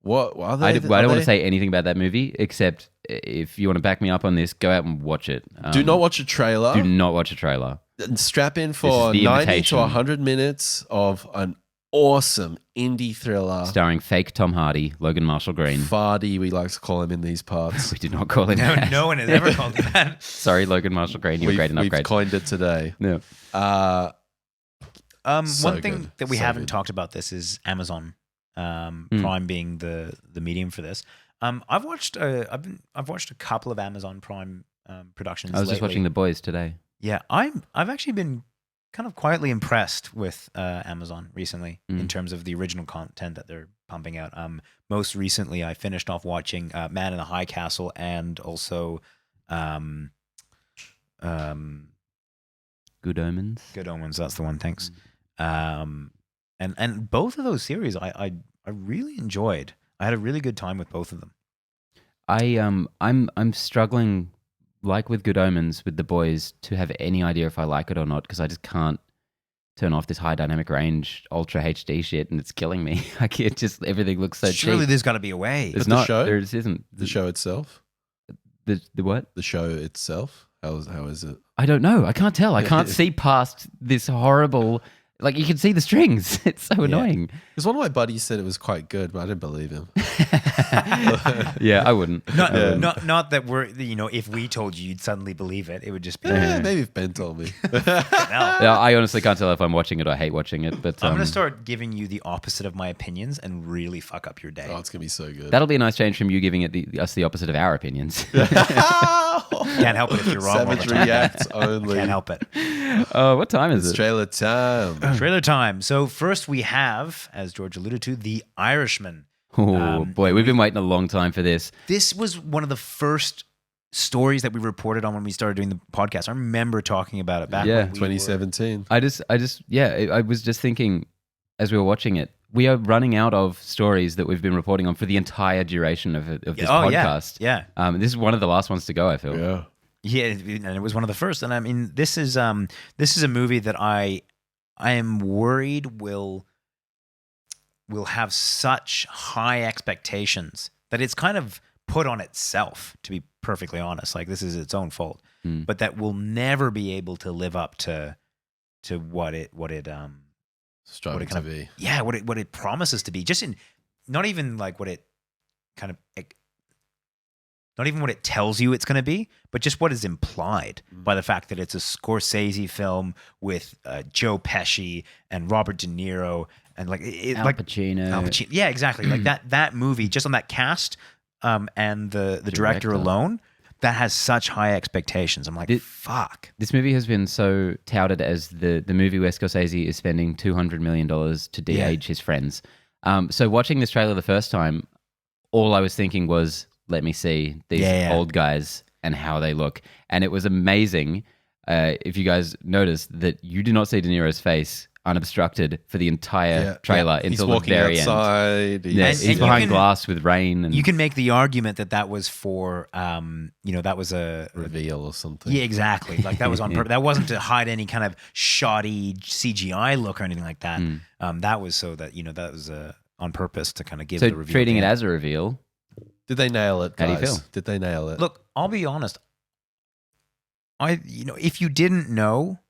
are they? I don't want to say anything about that movie, except if you want to back me up on this, go out and watch it. Do not watch a trailer. Do not watch a trailer. Strap in This for is The 90 Invitation. to 100 minutes of an awesome indie thriller. Starring fake Tom Hardy, Logan Marshall Green. Fardy, we like to call him in these parts. We did not call him No, that. no one has ever called him that. Sorry, Logan Marshall Green. You're great enough. We've Great. coined it today. Yeah. So One thing good. that we So haven't good. talked about this is Amazon Prime being the medium for this. I've watched a couple of Amazon Prime productions. I was just lately. watching The Boys today. Yeah, I've actually been kind of quietly impressed with Amazon recently in terms of the original content that they're pumping out. Most recently, I finished off watching Man in the High Castle and also Good Omens. Good Omens. That's the one. Thanks. And both of those series I really enjoyed. I had a really good time with both of them. I'm struggling, like with Good Omens, with The Boys, to have any idea if I like it or not, because I just can't turn off this high dynamic range Ultra HD shit, and it's killing me. Like, it just, everything looks so Surely cheap. there's got to be a way. There's But the not. show? There just isn't. The show itself? The what? The show itself? How is it? I don't know. I can't tell. I can't see past this horrible. Like, you can see the strings. It's so annoying. Because one of my buddies said it was quite good, but I didn't believe him. Yeah, I wouldn't. Not that we're, if we told you, you'd suddenly believe it. It would just be. Maybe if Ben told me. Yeah, I honestly can't tell if I'm watching it or hate watching it. But I'm going to start giving you the opposite of my opinions and really fuck up your day. Oh, it's going to be so good. that'll be a nice change from you giving us the opposite of our opinions. Can't help it if you're wrong. Savage reacts only. Can't help it. What time is It's it? trailer time. Trailer time. So first we have, as George alluded to, The Irishman. Oh, boy, we've been waiting a long time for this. This was one of the first stories that we reported on when we started doing the podcast. I remember talking about it back Yeah, when we 2017. I was just thinking as we were watching it, we are running out of stories that we've been reporting on for the entire duration of this podcast. Yeah. This is one of the last ones to go, I feel. Yeah. Yeah, and it was one of the first. And I mean, this is a movie that I am worried will have such high expectations that it's kind of put on itself, to be perfectly honest. Like, this is its own fault. But that will never be able to live up to what it Striving to be. Yeah, what it promises to be. Just in not even like what it kind of not even what it tells you it's going to be, but just what is implied by the fact that it's a Scorsese film with Joe Pesci and Robert De Niro and like Al Pacino. Yeah, exactly. Like that movie, just on that cast and the director alone, that has such high expectations. I'm like, fuck. This movie has been so touted as the movie where Scorsese is spending $200 million to de-age his friends. So watching this trailer the first time, all I was thinking was, let me see these old guys and how they look. And it was amazing, if you guys noticed, that you do not see De Niro's face unobstructed for the entire trailer until the very outside. end. Yes, he's behind glass with rain. And you can make the argument that was for, that was a reveal or something. Yeah, exactly. Like that was on purpose. That wasn't to hide any kind of shoddy CGI look or anything like that. That was so that, that was on purpose to kind of give the reveal. So treating it as a reveal. Did they nail it, guys? How do you feel? Did they nail it? Look, I'll be honest. If you didn't know,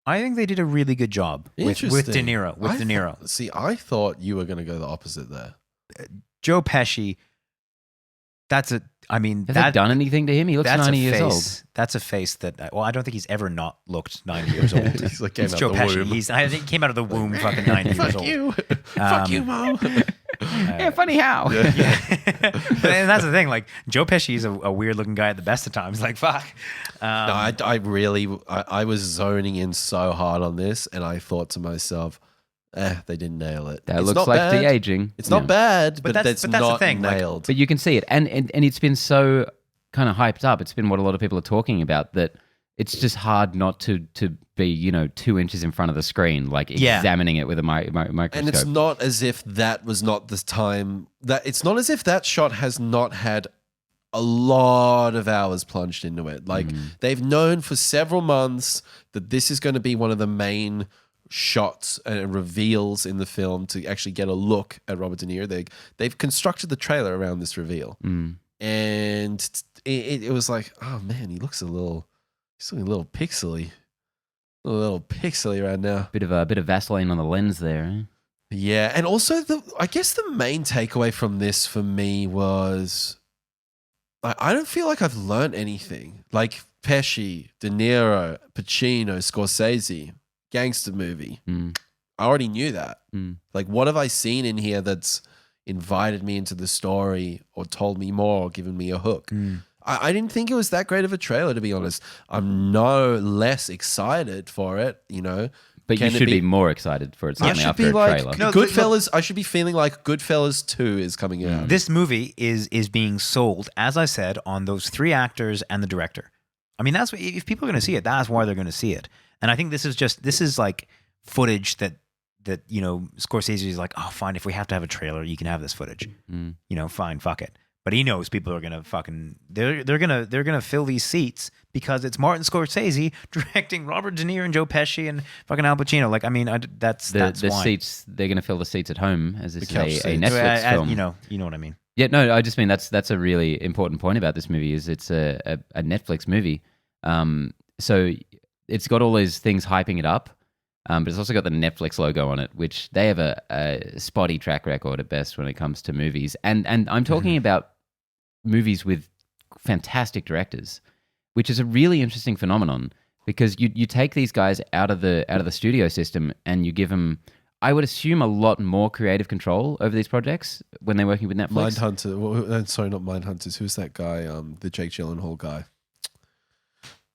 I think they did a really good job with De Niro. See, I thought you were going to go the opposite there. Joe Pesci. Has they done anything to him? He looks 90 years old. That's a face that. I don't think he's ever not looked 90 years old. He's like it's Joe Pesci. I think he came out of the womb fucking 90 years old. Fuck you, Mom. Yeah, funny how. Yeah. And that's the thing. Like, Joe Pesci is a weird looking guy at the best of times. Like, fuck. No, I was zoning in so hard on this, and I thought to myself, they didn't nail it. That looks like de-aging. It's not bad, but that's not the thing. nailed. But you can see it. And it's been so kind of hyped up. It's been what a lot of people are talking about, that it's just hard not to be, 2 inches in front of the screen, like examining it with a microscope. And it's not as if that was not the time. It's not as if that shot has not had a lot of hours plunged into it. Like, they've known for several months that this is going to be one of the main shots and reveals in the film to actually get a look at Robert De Niro. They've constructed the trailer around this reveal. And it was like, oh man, he's looking a little pixely. A little pixely right now. Bit of Vaseline on the lens there. Eh? Yeah, and also I guess the main takeaway from this for me was I don't feel like I've learned anything. Like Pesci, De Niro, Pacino, Scorsese, gangster movie. I already knew that. Like, what have I seen in here that's invited me into the story or told me more or given me a hook? I didn't think it was that great of a trailer, to be honest. I'm no less excited for it, But you should be more excited for it certainly after a trailer. No, Goodfellas, I should be feeling like Goodfellas 2 is coming out. This movie is being sold, as I said, on those 3 actors and the director. I mean, that's what, if people are going to see it, that's why they're going to see it. And I think this is like footage that Scorsese is like, oh, fine, if we have to have a trailer, you can have this footage. Fine, fuck it. But he knows people are gonna they're gonna fill these seats because it's Martin Scorsese directing Robert De Niro and Joe Pesci and fucking Al Pacino. Like, I mean, that's the why. Seats, they're gonna fill the seats at home as this is a Netflix film. You know what I mean. Yeah, no, I just mean that's a really important point about this movie is it's a Netflix movie. so it's got all those things hyping it up, but it's also got the Netflix logo on it, which they have a spotty track record at best when it comes to movies. And I'm talking about movies with fantastic directors, which is a really interesting phenomenon because you take these guys out of the studio system and you give them, I would assume, a lot more creative control over these projects when they're working with Netflix. Mindhunter. Sorry, not Mindhunters. Who's that guy? The Jake Gyllenhaal guy.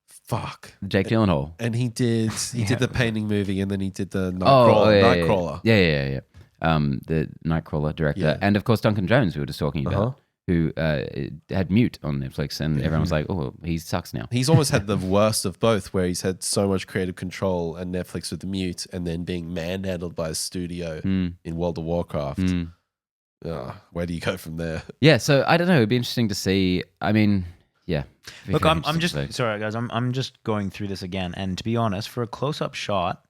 Fuck. Jake Gyllenhaal. And he did the painting movie, and then he did the Nightcrawler. Yeah. The Nightcrawler director, and of course Duncan Jones, we were just talking about, who had Mute on Netflix, and everyone was like, "Oh, he sucks now." He's almost had the worst of both, where he's had so much creative control and Netflix with the Mute, and then being manhandled by a studio in World of Warcraft. Where do you go from there? Yeah, so I don't know. It'd be interesting to see. I mean, yeah. Look, I'm just sorry, guys. I'm just going through this again, and to be honest, for a close-up shot,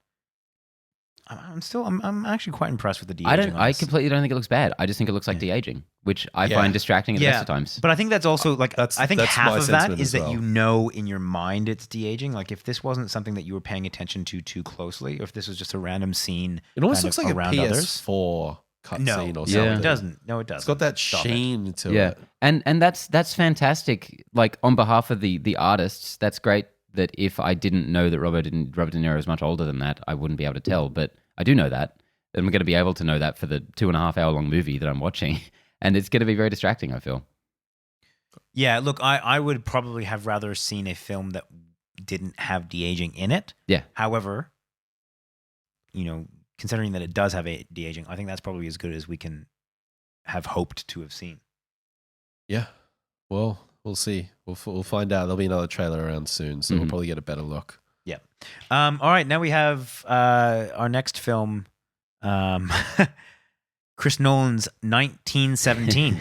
I'm actually quite impressed with the de-aging. I completely don't think it looks bad. I just think it looks like de-aging, which I find distracting at the best of times. But I think that's also like I think that's half my of that sentiment is that as well. you know in your mind it's de-aging. Like if this wasn't something that you were paying attention to too closely, or if this was just a random scene, It almost looks like a around others. PS4 cutscene or something. No, it doesn't. No, it doesn't. It's got that sheen to Yeah, it. and that's fantastic. Like on behalf of the artists, that's great. That if I didn't know that Robert De Niro is much older than that, I wouldn't be able to tell. But I do know that. And I'm going to be able to know that for the 2.5 hour long movie that I'm watching. And it's going to be very distracting, I feel. Yeah, look, I would probably have rather seen a film that didn't have de-aging in it. Yeah. However, considering that it does have a de-aging, I think that's probably as good as we can have hoped to have seen. Yeah. Well, we'll see. We'll find out. There'll be another trailer around soon, so we'll probably get a better look. Yeah. All right, now we have our next film, Chris Nolan's 1917.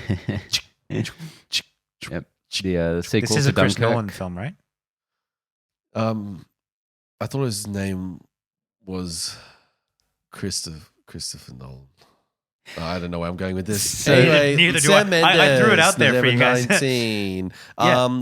Yep. The sequel This is to a Chris Dunkirk. Nolan film, right? I thought his name was Christopher Nolan. I don't know where I'm going with this. So Anyway, neither do Sam I. I threw it Mendes, out there for you guys. November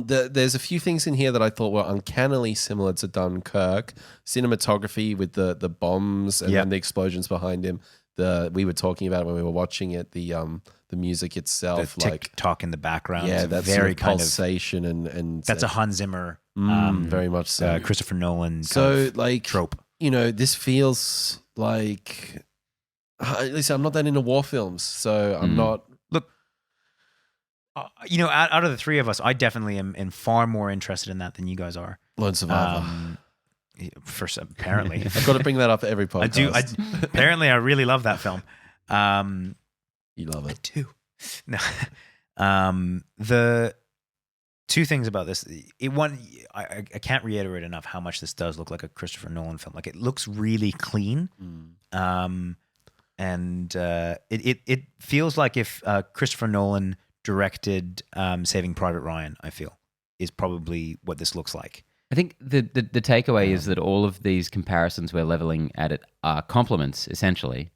19. There's a few things in here that I thought were uncannily similar to Dunkirk. Cinematography with the bombs and then the explosions behind him. We were talking about it when we were watching it. The music itself, The tick-tock in the background. yeah, is that's very sort of kind pulsation and that's a Hans Zimmer, very much so. Christopher Nolan So like trope. This feels like. Listen, I'm not that into war films, so I'm not. Look, out of the three of us, I definitely am far more interested in that than you guys are. Lone Survivor. Apparently, I've got to bring that up at every podcast. I do. Apparently, I really love that film. You love it. I do. No. The two things about this. I can't reiterate enough how much this does look like a Christopher Nolan film. Like it looks really clean. And it feels like if Christopher Nolan directed Saving Private Ryan, I feel, is probably what this looks like. I think the takeaway is that all of these comparisons we're leveling at it are compliments, essentially.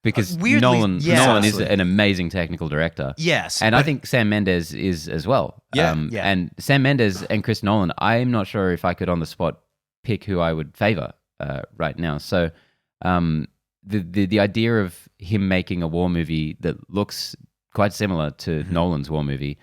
Because Weirdly, Nolan yeah. is an amazing technical director. Yes. And I think Sam Mendes is as well. Yeah. And Sam Mendes and Chris Nolan, I'm not sure if I could on the spot pick who I would favor right now. So the idea of him making a war movie that looks quite similar to Nolan's war movie,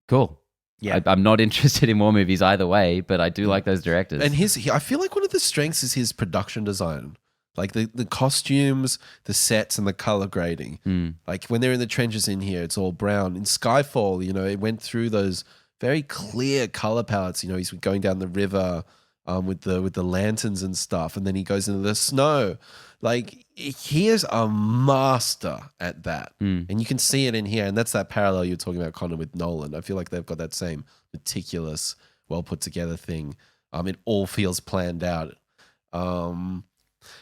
cool. Yeah. I'm not interested in war movies either way, but I do like those directors. And I feel like one of the strengths is his production design. Like the costumes, the sets, and the color grading. Like when they're in the trenches in here, it's all brown. In Skyfall, it went through those very clear color palettes. He's going down the river with the lanterns and stuff, and then he goes into the snow. Like he is a master at that, and you can see it in here. And that's that parallel you're talking about, Connor, with Nolan. I feel like they've got that same meticulous, well put together thing. It all feels planned out.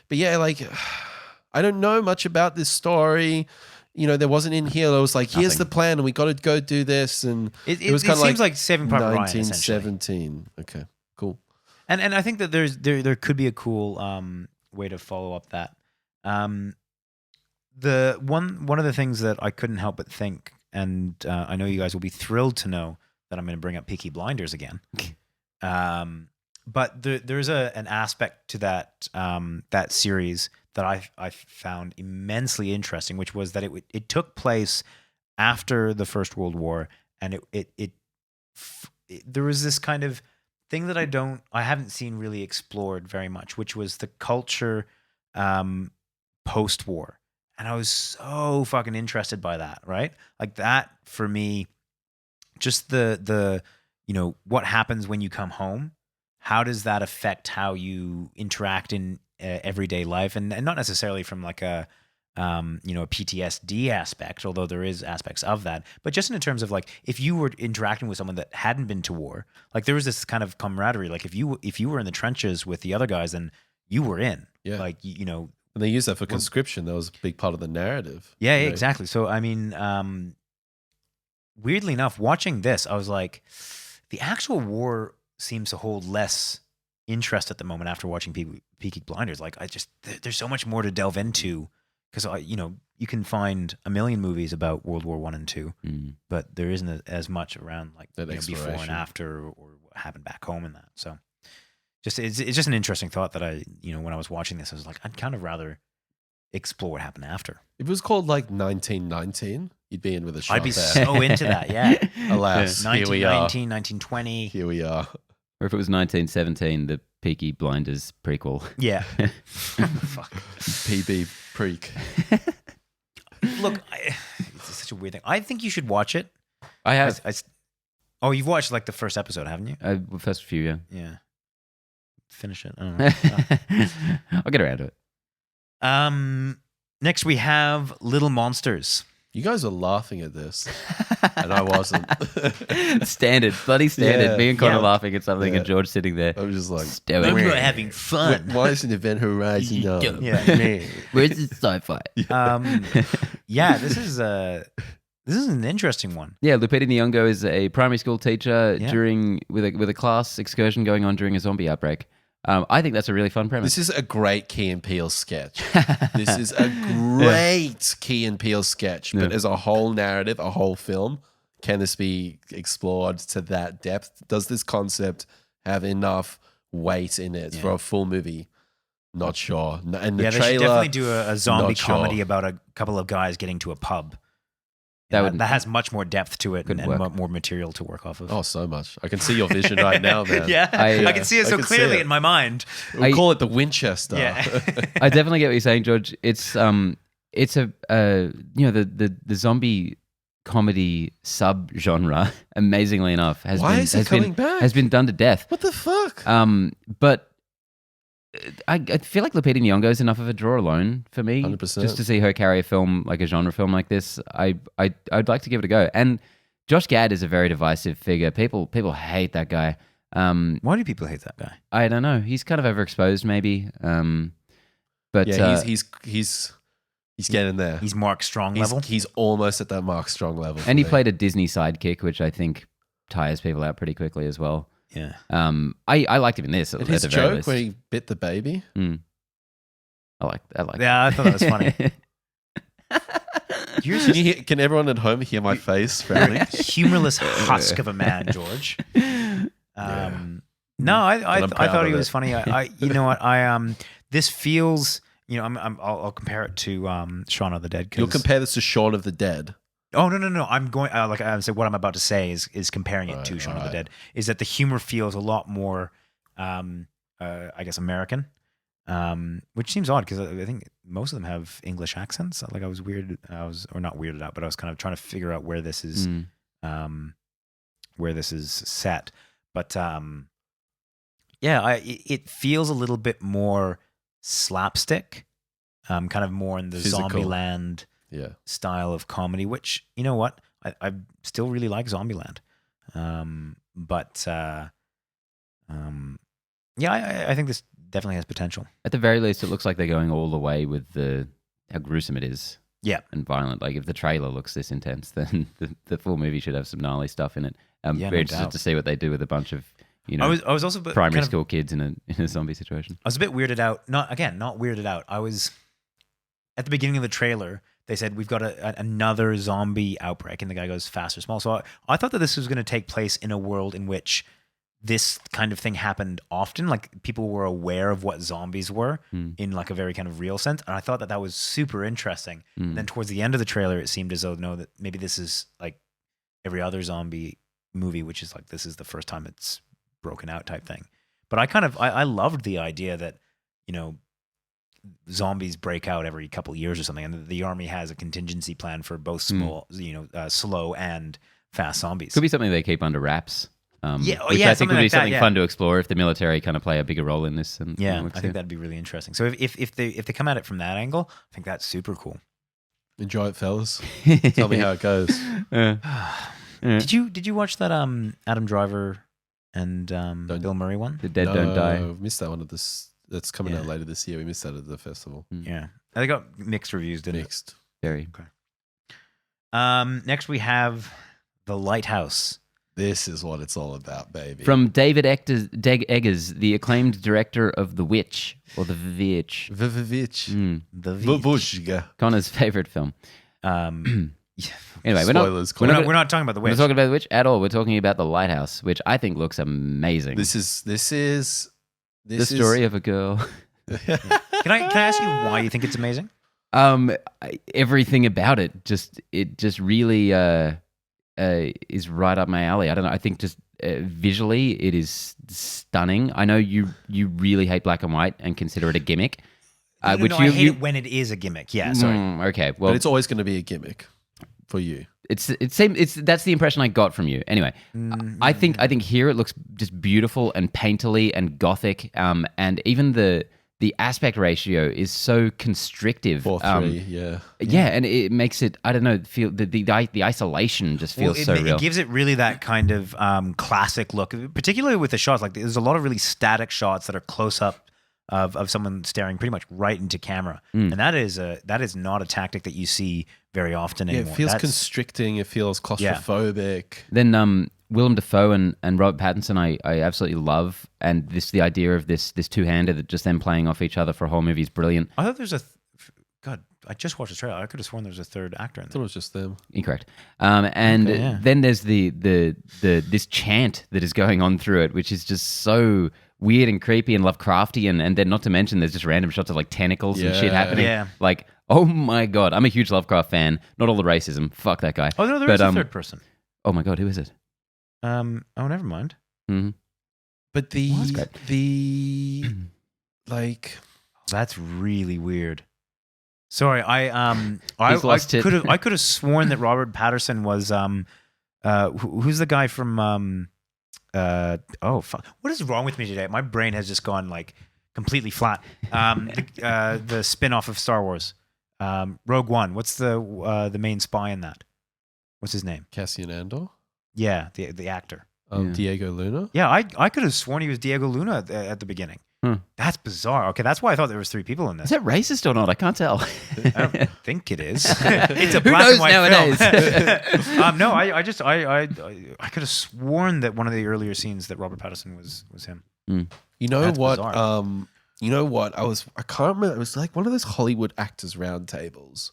But yeah, like I don't know much about this story. There wasn't in here. I was like, here's the plan, and we got to go do this. And it was kind of seems like Saving Private Ryan, essentially. 1917. Okay, cool. And I think that there could be a cool way to follow up that. The one of the things that I couldn't help but think, and I know you guys will be thrilled to know that I'm going to bring up Peaky Blinders again. But there's an aspect to that that series that I found immensely interesting, which was that it took place after the First World War, and there was this kind of thing that I haven't seen really explored very much, which was the culture post-war. And I was so fucking interested by that, right? Like that for me, just the what happens when you come home. How does that affect how you interact in everyday life, and not necessarily from like a PTSD aspect, although there is aspects of that, but just in terms of like if you were interacting with someone that hadn't been to war, like there was this kind of camaraderie. Like if you were in the trenches with the other guys, then you were in. Yeah. Like and they use that for conscription. That was a big part of the narrative. Yeah, exactly. So I mean, weirdly enough, watching this, I was like, the actual war seems to hold less interest at the moment after watching Peaky Blinders. Like there's so much more to delve into, because you can find a million movies about World War I and II, but there isn't as much around like before and after or what happened back home and that. So it's just an interesting thought that when I was watching this, I was like, I'd kind of rather explore what happened after. If it was called like 1919, you'd be in with a shot. I'd be there. so into that, yeah. Alas, here we are. 1919, 1920. Here we are. Or if it was 1917, the Peaky Blinders prequel. Yeah. Fuck. PB Preak. Look, it's such a weird thing. I think you should watch it. I have. Oh, you've watched like the first episode, haven't you? The first few, yeah. Yeah. Finish it. I don't know. I'll get around to it. Next we have Little Monsters. You guys are laughing at this, and I wasn't. Standard, bloody standard. Yeah. Me and Connor laughing at something, and George sitting there. I was just like, staring. We're having fun. Why isn't Event Horizon on? Yeah. Where's the sci-fi? Yeah, this is an interesting one. Yeah, Lupita Nyong'o is a primary school teacher Yeah. with a class excursion going on during a zombie outbreak. I think that's a really fun premise. This is a great Key and Peele sketch. This is a great Key and Peele sketch. But as a whole narrative, a whole film, can this be explored to that depth? Does this concept have enough weight in it for a full movie? Not sure. And the they trailer, should definitely do a zombie not sure. comedy about a couple of guys getting to a pub. That has much more depth to it and work. more material to work off of. Oh, so much. I can see your vision right now, man. Yeah, I can see it I so can see clearly it. in my mind. We'll call it the Winchester. Yeah. I definitely get what you're saying, George. It's the zombie comedy sub-genre, amazingly enough, has been done to death. What the fuck? But I feel like Lupita Nyong'o is enough of a draw alone for me. 100%. Just to see her carry a film, like a genre film like this, I'd like to give it a go. And Josh Gad is a very divisive figure. People hate that guy. Why do people hate that guy? I don't know. He's kind of overexposed, maybe. But yeah, he's getting there. He's Mark Strong level. He's almost at that Mark Strong level. and he played a Disney sidekick, which I think tires people out pretty quickly as well. Yeah. I liked him in this. And his at the very joke least. where he bit the baby. I like. Yeah, I thought that was funny. Can everyone at home hear my face? Fairly? Humorless husk of a man, George. No, I thought he was funny. I you know what? This feels. I'll compare it to Shaun of the Dead. You'll compare this to Shaun of the Dead. Oh no! I'm going what I'm about to say is comparing it to Shaun of the Dead. Is that the humor feels a lot more, I guess, American, which seems odd because I think most of them have English accents. Like I was not weirded out, but I was kind of trying to figure out where this is, set. But it feels a little bit more slapstick, kind of more in the Physical. Zombieland. Style of comedy, which, you know what, I still really like Zombieland, I think this definitely has potential. At the very least, it looks like they're going all the way with how gruesome it is. Yeah, and violent. Like if the trailer looks this intense, then the full movie should have some gnarly stuff in it. I'm very interested to see what they do with a bunch of I was also primary school kids in a zombie situation. I was a bit weirded out. Not weirded out. I was at the beginning of the trailer. They said, we've got another zombie outbreak, and the guy goes fast or small. So I thought that this was going to take place in a world in which this kind of thing happened often. Like people were aware of what zombies were in like a very kind of real sense. And I thought that was super interesting. And then towards the end of the trailer, it seemed as though, no, that maybe this is like every other zombie movie, which is like, this is the first time it's broken out type thing. But I loved the idea that, you know, zombies break out every couple years or something. And the army has a contingency plan for both small, slow and fast zombies. Could be something they keep under wraps. Which I think would be something that, fun to explore if the military kind of play a bigger role in this. And I think that'd be really interesting. So if they come at it from that angle, I think that's super cool. Enjoy it, fellas. Tell me how it goes. Did you watch that Adam Driver and Bill Murray one? The Dead Don't Die. We missed that one at this. That's coming out later this year. We missed that at the festival. Yeah, they got mixed reviews, didn't Mixed. Very. Okay. Next we have The Lighthouse. This is what it's all about, baby. From David Eggers, the acclaimed director of The Witch, or The Witch. The Witch. The Witch. Connor's favorite film. Anyway, Spoilers. we're not talking about The We're Witch. not talking about The Witch at all. We're talking about The Lighthouse, which I think looks amazing. This is the story of a girl. Can I ask you why you think it's amazing? Everything about it just really is right up my alley. I don't know. I think just visually it is stunning. I know you really hate black and white and consider it a gimmick. I hate it when it is a gimmick. Yeah, sorry. Okay, well, but it's always going to be a gimmick for you. That's the impression I got from you. Anyway, I think here it looks just beautiful and painterly and gothic, and even the aspect ratio is so constrictive. 4:3, yeah. Yeah, and it makes it, I don't know, feel the isolation just feels so real. It gives it really that kind of classic look, particularly with the shots. Like there's a lot of really static shots that are close up of someone staring pretty much right into camera, and that is not a tactic that you see very often anymore. It feels constricting. It feels claustrophobic. Then Willem Dafoe and Robert Pattinson, I absolutely love, and the idea of this two-hander that just them playing off each other for a whole movie is brilliant. I thought there's God, I just watched the trailer. I could have sworn there was a third actor in I thought there. it was just them. Incorrect. Then there's this chant that is going on through it, which is just so weird and creepy and Lovecrafty, and then not to mention there's just random shots of like tentacles and shit happening. Yeah. Like, oh my God, I'm a huge Lovecraft fan. Not all the racism. Fuck that guy. Oh no, there is a third person. Oh my God, who is it? Oh, never mind. Mm-hmm. But that's really weird. Sorry, I could have sworn that Robert Pattinson was who's the guy from what is wrong with me today? My brain has just gone like completely flat. The spin-off of Star Wars, Rogue One. What's the main spy in that? What's his name? Cassian Andor? Yeah, the actor. Diego Luna? Yeah, I could have sworn he was Diego Luna at the beginning. That's bizarre. Okay, that's why I thought there was 3 people in this. Is that racist or not? I can't tell. I don't think it is. It's a black and white nowadays? film. No, I could have sworn that one of the earlier scenes that Robert Pattinson was him. You know That's what? bizarre. You know what? I can't remember. It was like one of those Hollywood actors roundtables,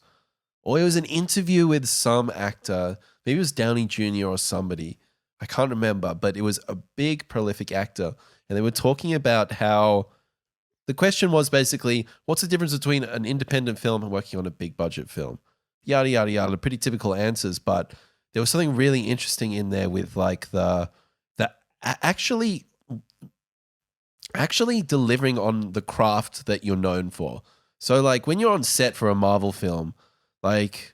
or it was an interview with some actor. Maybe it was Downey Jr. or somebody. I can't remember, but it was a big, prolific actor. And they were talking about how the question was basically, what's the difference between an independent film and working on a big budget film? Yada, yada, yada. Pretty typical answers. But there was something really interesting in there with like the actually delivering on the craft that you're known for. So like when you're on set for a Marvel film, like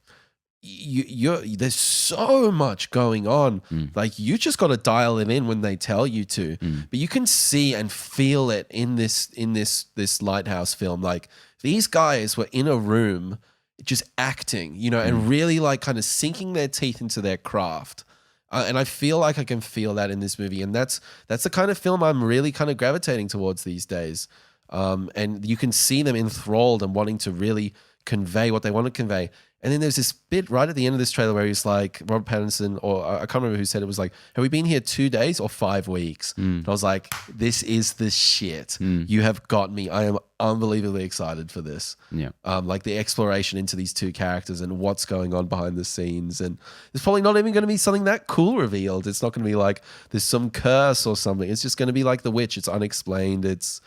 there's so much going on. Like you just got to dial it in when they tell you to. But you can see and feel it in this Lighthouse film. Like these guys were in a room just acting, and really like kind of sinking their teeth into their craft. And I feel like I can feel that in this movie. And that's the kind of film I'm really kind of gravitating towards these days. And you can see them enthralled and wanting to really convey what they want to convey. And then there's this bit right at the end of this trailer where he's like, Robert Pattinson, or I can't remember who said it, was like, have we been here 2 days or 5 weeks? And I was like, this is the shit. You have got me. I am unbelievably excited for this. Yeah. Like the exploration into these two characters and what's going on behind the scenes. And there's probably not even going to be something that cool revealed. It's not going to be like there's some curse or something. It's just going to be like The Witch. It's unexplained. It's,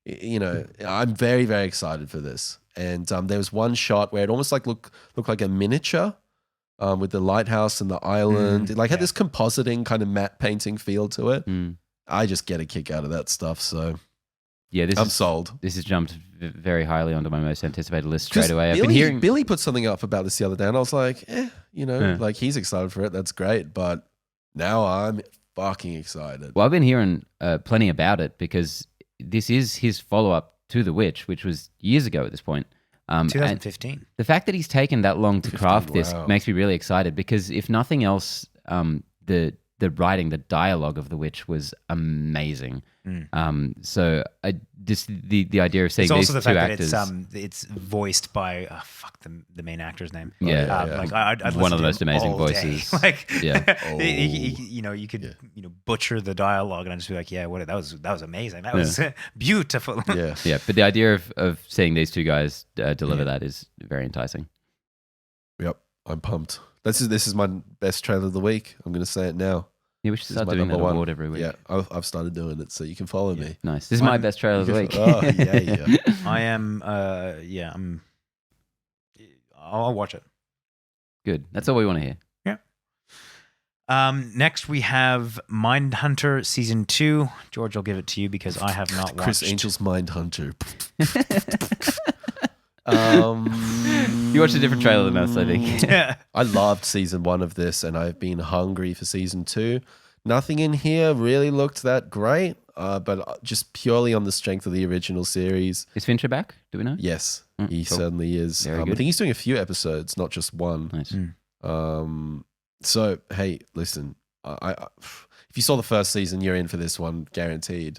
you know, I'm very, very excited for this. And there was one shot where it almost like looked like a miniature with the lighthouse and the island. It like had this compositing kind of matte painting feel to it. I just get a kick out of that stuff. So yeah, I'm sold. This has jumped very highly onto my most anticipated list straight away. I've been hearing Billy put something up about this the other day, and I was like, like he's excited for it. That's great, but now I'm fucking excited. Well, I've been hearing plenty about it because this is his follow-up to The Witch, which was years ago at this point. 2015. The fact that he's taken that long to craft this makes me really excited because if nothing else, the writing, the dialogue of The Witch was amazing. So the idea of seeing it's these also the two fact actors, that it's voiced by the main actor's name. Yeah. I'd one of the listen most to him amazing all voices. day. Like, Yeah. you could butcher the dialogue and I'd just be like, that was amazing. That was beautiful. Yeah, but the idea of seeing these two guys deliver that is very enticing. Yep, I'm pumped. This is my best trailer of the week. I'm going to say it now. Yeah, we should start doing that award every week. Yeah, I've started doing it, so you can follow me. Nice. This is my best trailer of the week. Oh, yeah. I am, I'll watch it. Good. That's all we want to hear. Yeah. Next we have Mindhunter Season 2. George, I'll give it to you because I have not watched. Chris Angel's Mindhunter. You watched a different trailer than us, I think. Yeah. I loved season 1 of this, and I've been hungry for season 2. Nothing in here really looked that great, but just purely on the strength of the original series. Is Fincher back? Do we know? Yes, he certainly is. Very I good. think he's doing a few episodes, not just one. Nice. So, hey, listen, I if you saw the first season, you're in for this one, guaranteed.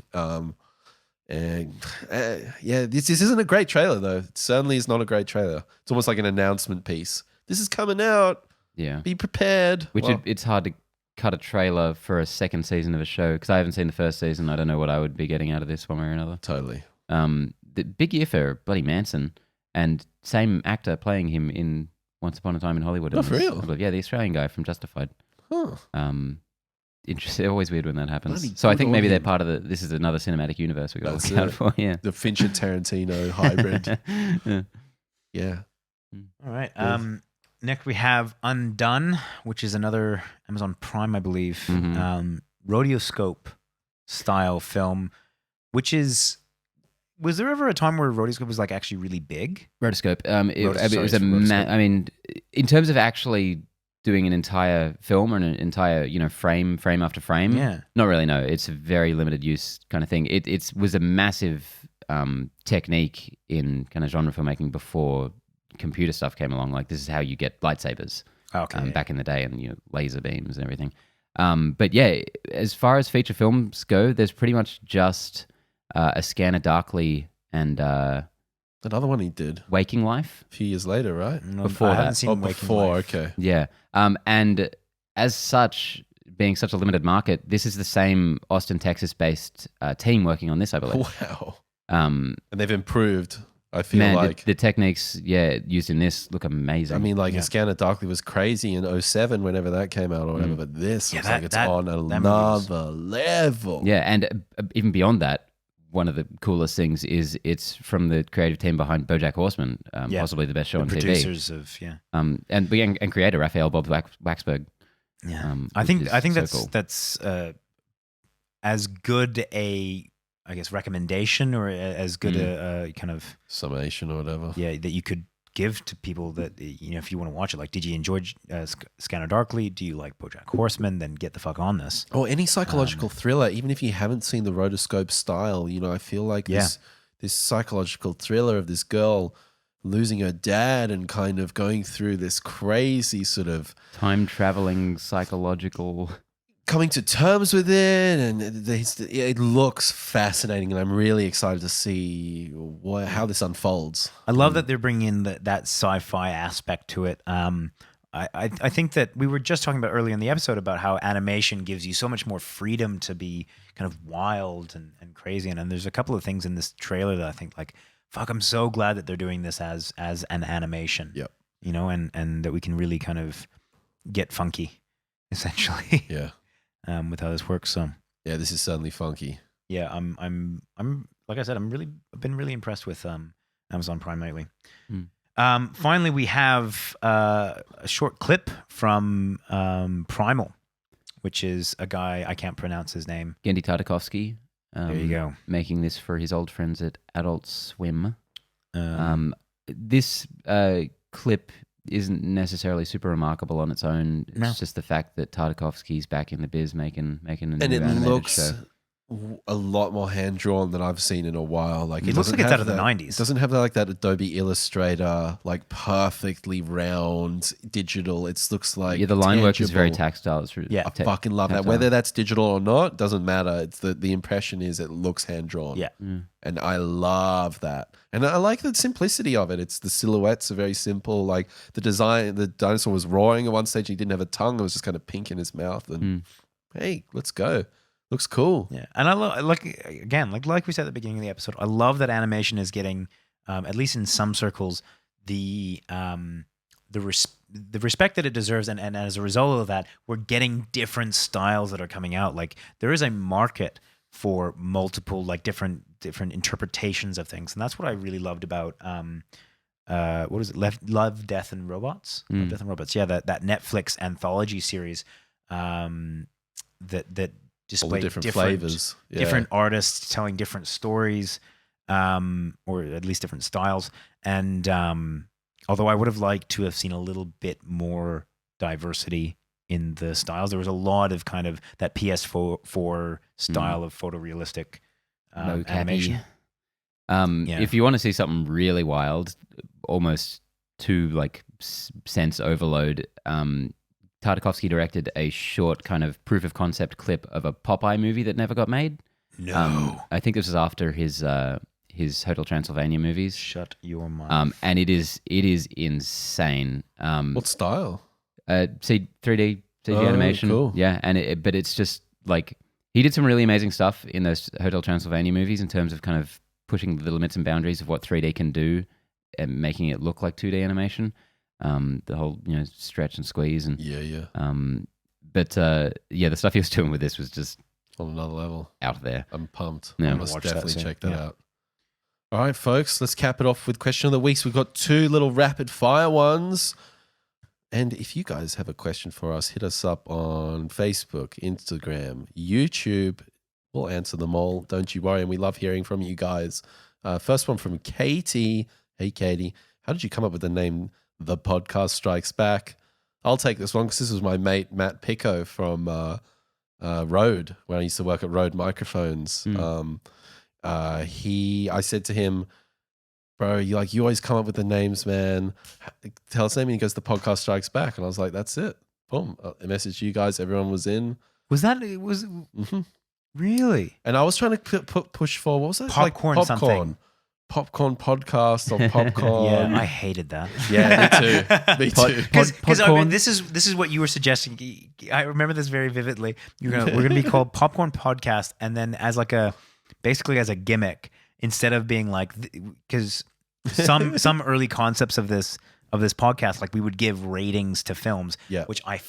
And this isn't a great trailer, though. It certainly is not a great trailer. It's almost like an announcement piece. This is coming out. Yeah. Be prepared. It's hard to cut a trailer for a second season of a show because I haven't seen the first season. I don't know what I would be getting out of this one way or another. Totally. The big year for bloody Manson and same actor playing him in Once Upon a Time in Hollywood. Oh, for real? Yeah, the Australian guy from Justified. Huh. Interesting. Always weird when that happens. Bloody So I think good maybe on they're him. part of this is another cinematic universe we got That's to look out it. for. Yeah. The Fincher Tarantino hybrid. Yeah. All right. Next we have Undone, which is another Amazon Prime, I believe, radioscope style film, which is. Was there ever a time where radioscope was like actually really big? Rotoscope. It was I mean, in terms of actually doing an entire film or an entire frame after frame. Yeah. Not really. No, it's a very limited use kind of thing. It was a massive technique in kind of genre filmmaking before computer stuff came along. Like this is how you get lightsabers. Back in the day, and laser beams and everything. But yeah, as far as feature films go, there's pretty much just A Scanner Darkly and Another one he did Waking Life. a few years later, right? No, Before I that. haven't seen Waking Life. Okay. Yeah. And as such, being such a limited market, this is the same Austin, Texas-based team working on this, I believe. Wow. And they've improved, I feel like. the techniques, used in this look amazing. I mean, A Scanner Darkly was crazy in 07 whenever that came out or whatever, but this looks like it's on another level. Yeah, and even beyond that, one of the coolest things is it's from the creative team behind BoJack Horseman, possibly the best show on TV. Producers of and creator Raphael Bob Waxberg. Yeah, I think that's cool. that's as good a recommendation or as good a kind of summation or whatever. Yeah, that you could give to people that if you want to watch it. Like, did you enjoy Scanner Darkly? Do you like BoJack Horseman? Then get the fuck on this. Or any psychological thriller, even if you haven't seen the rotoscope style. I feel like this psychological thriller of this girl losing her dad and kind of going through this crazy sort of time traveling psychological coming to terms with it, and it looks fascinating, and I'm really excited to see how this unfolds. I love that they're bringing in that sci-fi aspect to it. I think that we were just talking about earlier in the episode about how animation gives you so much more freedom to be kind of wild and crazy. And there's a couple of things in this trailer that I think like, fuck, I'm so glad that they're doing this as an animation. Yep. You know, and that we can really kind of get funky, essentially. Yeah. With how this works. So yeah, this is certainly funky. yeah, I'm like I said, I've been really impressed with Amazon Prime lately. Finally, we have a short clip from Primal, which is a guy, I can't pronounce his name. Gendy Tartakovsky. There you go. Making this for his old friends at Adult Swim. This clip isn't necessarily super remarkable on its own. It's just the fact that Tartakovsky's back in the biz making a new animated looks show. a lot more hand drawn than I've seen in a while. Like it looks like it's out of the 90s. It doesn't have like that Adobe Illustrator, like perfectly round digital. It looks like the line work is very tangible. tactile. It's I fucking love that. Whether that's digital or not doesn't matter. It's the impression is it looks hand drawn. Yeah. And I love that. And I like the simplicity of it. It's the silhouettes are very simple. Like the design, the dinosaur was roaring at one stage. He didn't have a tongue. It was just kind of pink in his mouth. And hey, let's go. Looks cool. Yeah, and I love like we said at the beginning of the episode. I love that animation is getting, at least in some circles, the respect that it deserves, and as a result of that, we're getting different styles that are coming out. Like there is a market for multiple like different interpretations of things, and that's what I really loved about what is it? Love, Death, and Robots. Love, Death, and Robots. Yeah, that Netflix anthology series that display different flavors, different artists telling different stories, or at least different styles. And although I would have liked to have seen a little bit more diversity in the styles, there was a lot of kind of that PS4 style of photorealistic animation. If you want to see something really wild, almost to like sense overload, Tartakovsky directed a short kind of proof of concept clip of a Popeye movie that never got made. No. I think this was after his Hotel Transylvania movies. Shut your mouth. And it is insane. What style? 3D CG animation. Cool. Yeah, and but it's just like he did some really amazing stuff in those Hotel Transylvania movies in terms of kind of pushing the limits and boundaries of what 3D can do and making it look like 2D animation. The whole stretch and squeeze and but the stuff he was doing with this was just on another level out there. I'm pumped. Yeah. I must definitely check that out. All right, folks, let's cap it off with question of the week. So we've got 2 little rapid fire ones. And if you guys have a question for us, hit us up on Facebook, Instagram, YouTube. We'll answer them all. Don't you worry. And we love hearing from you guys. First one from Katie. Hey, Katie. How did you come up with the name The Podcast Strikes Back? I'll take this one because this was my mate, Matt Pico from Rode, when I used to work at Rode Microphones. I said to him, bro, you always come up with the names, man. Tell us the name. And he goes, The Podcast Strikes Back. And I was like, that's it. Boom. I messaged you guys. Everyone was in. Really? And I was trying to push for, what was it? Popcorn like something. Popcorn podcast or popcorn. Yeah, I hated that. Yeah, me too. Because I mean, this is what you were suggesting. I remember this very vividly. We're gonna be called Popcorn Podcast, and then as like basically as a gimmick, instead of being like, because some early concepts of this podcast, like we would give ratings to films, which I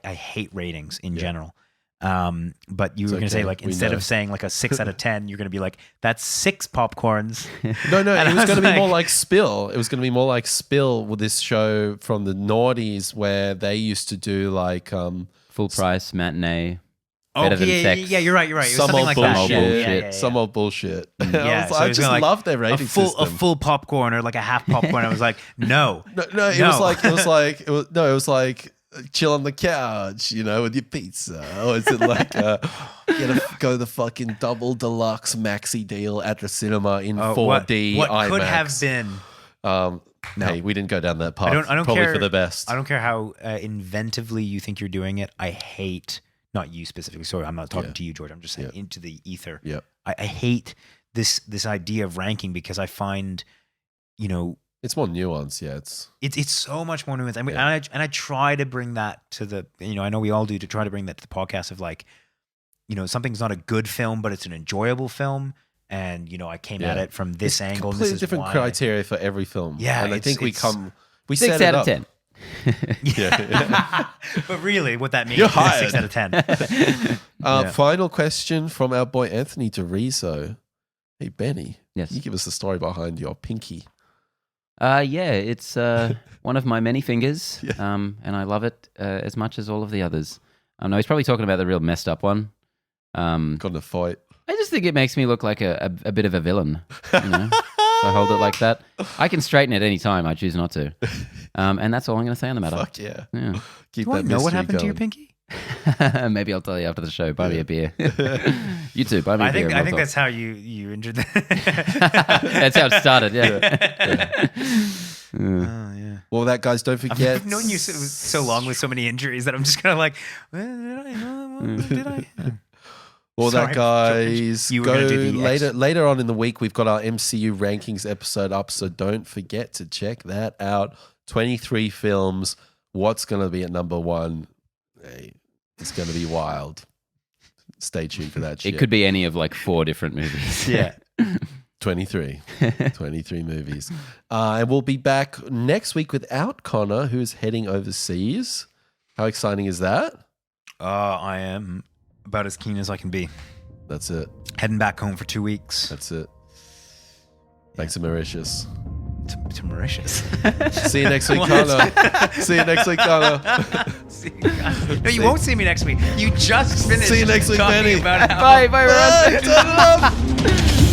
hate ratings in general. But you were going to say, like, instead of saying like a 6 out of 10, you're going to be like, that's 6 popcorns. No, it was going to be more like Spill. It was going to be more like Spill with this show from the noughties where they used to do like full price matinee. Better than sex. Yeah, you're right. It was something like that. Yeah. Some old bullshit. I just love their rating system. A full popcorn or like a half popcorn. I was like, no. It was like chill on the couch, with your pizza. Or is it like go to the fucking double deluxe maxi deal at the cinema in 4D what IMAX? Could have been. Hey, we didn't go down that path. I don't Probably care, for the best. I don't care how inventively you think you're doing it. I hate not you specifically. Sorry, I'm not talking to you, George. I'm just saying into the ether. Yeah. I hate this idea of ranking because I find, it's more nuanced. Yeah, it's so much more nuanced, and I try to bring that to the, I know we all do, to try to bring that to the podcast of like, something's not a good film, but it's an enjoyable film, and I came at it from this angle. Completely this is different criteria for every film. Yeah, and I think we 6 set it out of up. 10. But really, what that means You're is hired. 6 out of 10. Final question from our boy Anthony DeRiso. Hey Benny, Yes. you give us the story behind your pinky. It's one of my many fingers, and I love it as much as all of the others. No, he's probably talking about the real messed up one. Got in a fight. I just think it makes me look like a bit of a villain. So I hold it like that. I can straighten it any time. I choose not to. And that's all I'm going to say on the matter. Fuck yeah. Keep Do I that know what mystery happened to your going. pinky? Maybe I'll tell you after the show. Buy me a beer. You too. Buy me a beer. I think that's how you injured that. That's how it started. Yeah. Oh yeah. Well, that guys, don't forget. I've known you so long with so many injuries that I'm just kind of like, did I? Well, Sorry, that guys, you were go gonna do the later on in the week. We've got our MCU rankings episode up, so don't forget to check that out. 23 films. What's going to be at number 1? Hey, it's going to be wild. Stay tuned for that shit. It could be any of like 4 different movies. Yeah. 23 movies. And we'll be back next week without Connor, who is heading overseas. How exciting is that? I am about as keen as I can be. That's it. Heading back home for 2 weeks. That's it. Thanks to Mauritius. To Mauritius. See you next week, Connor. See you next week, Connor. No, you won't see me next week. You just finished. See you next week, talking Benny. about how Bye, everyone. Turn it up.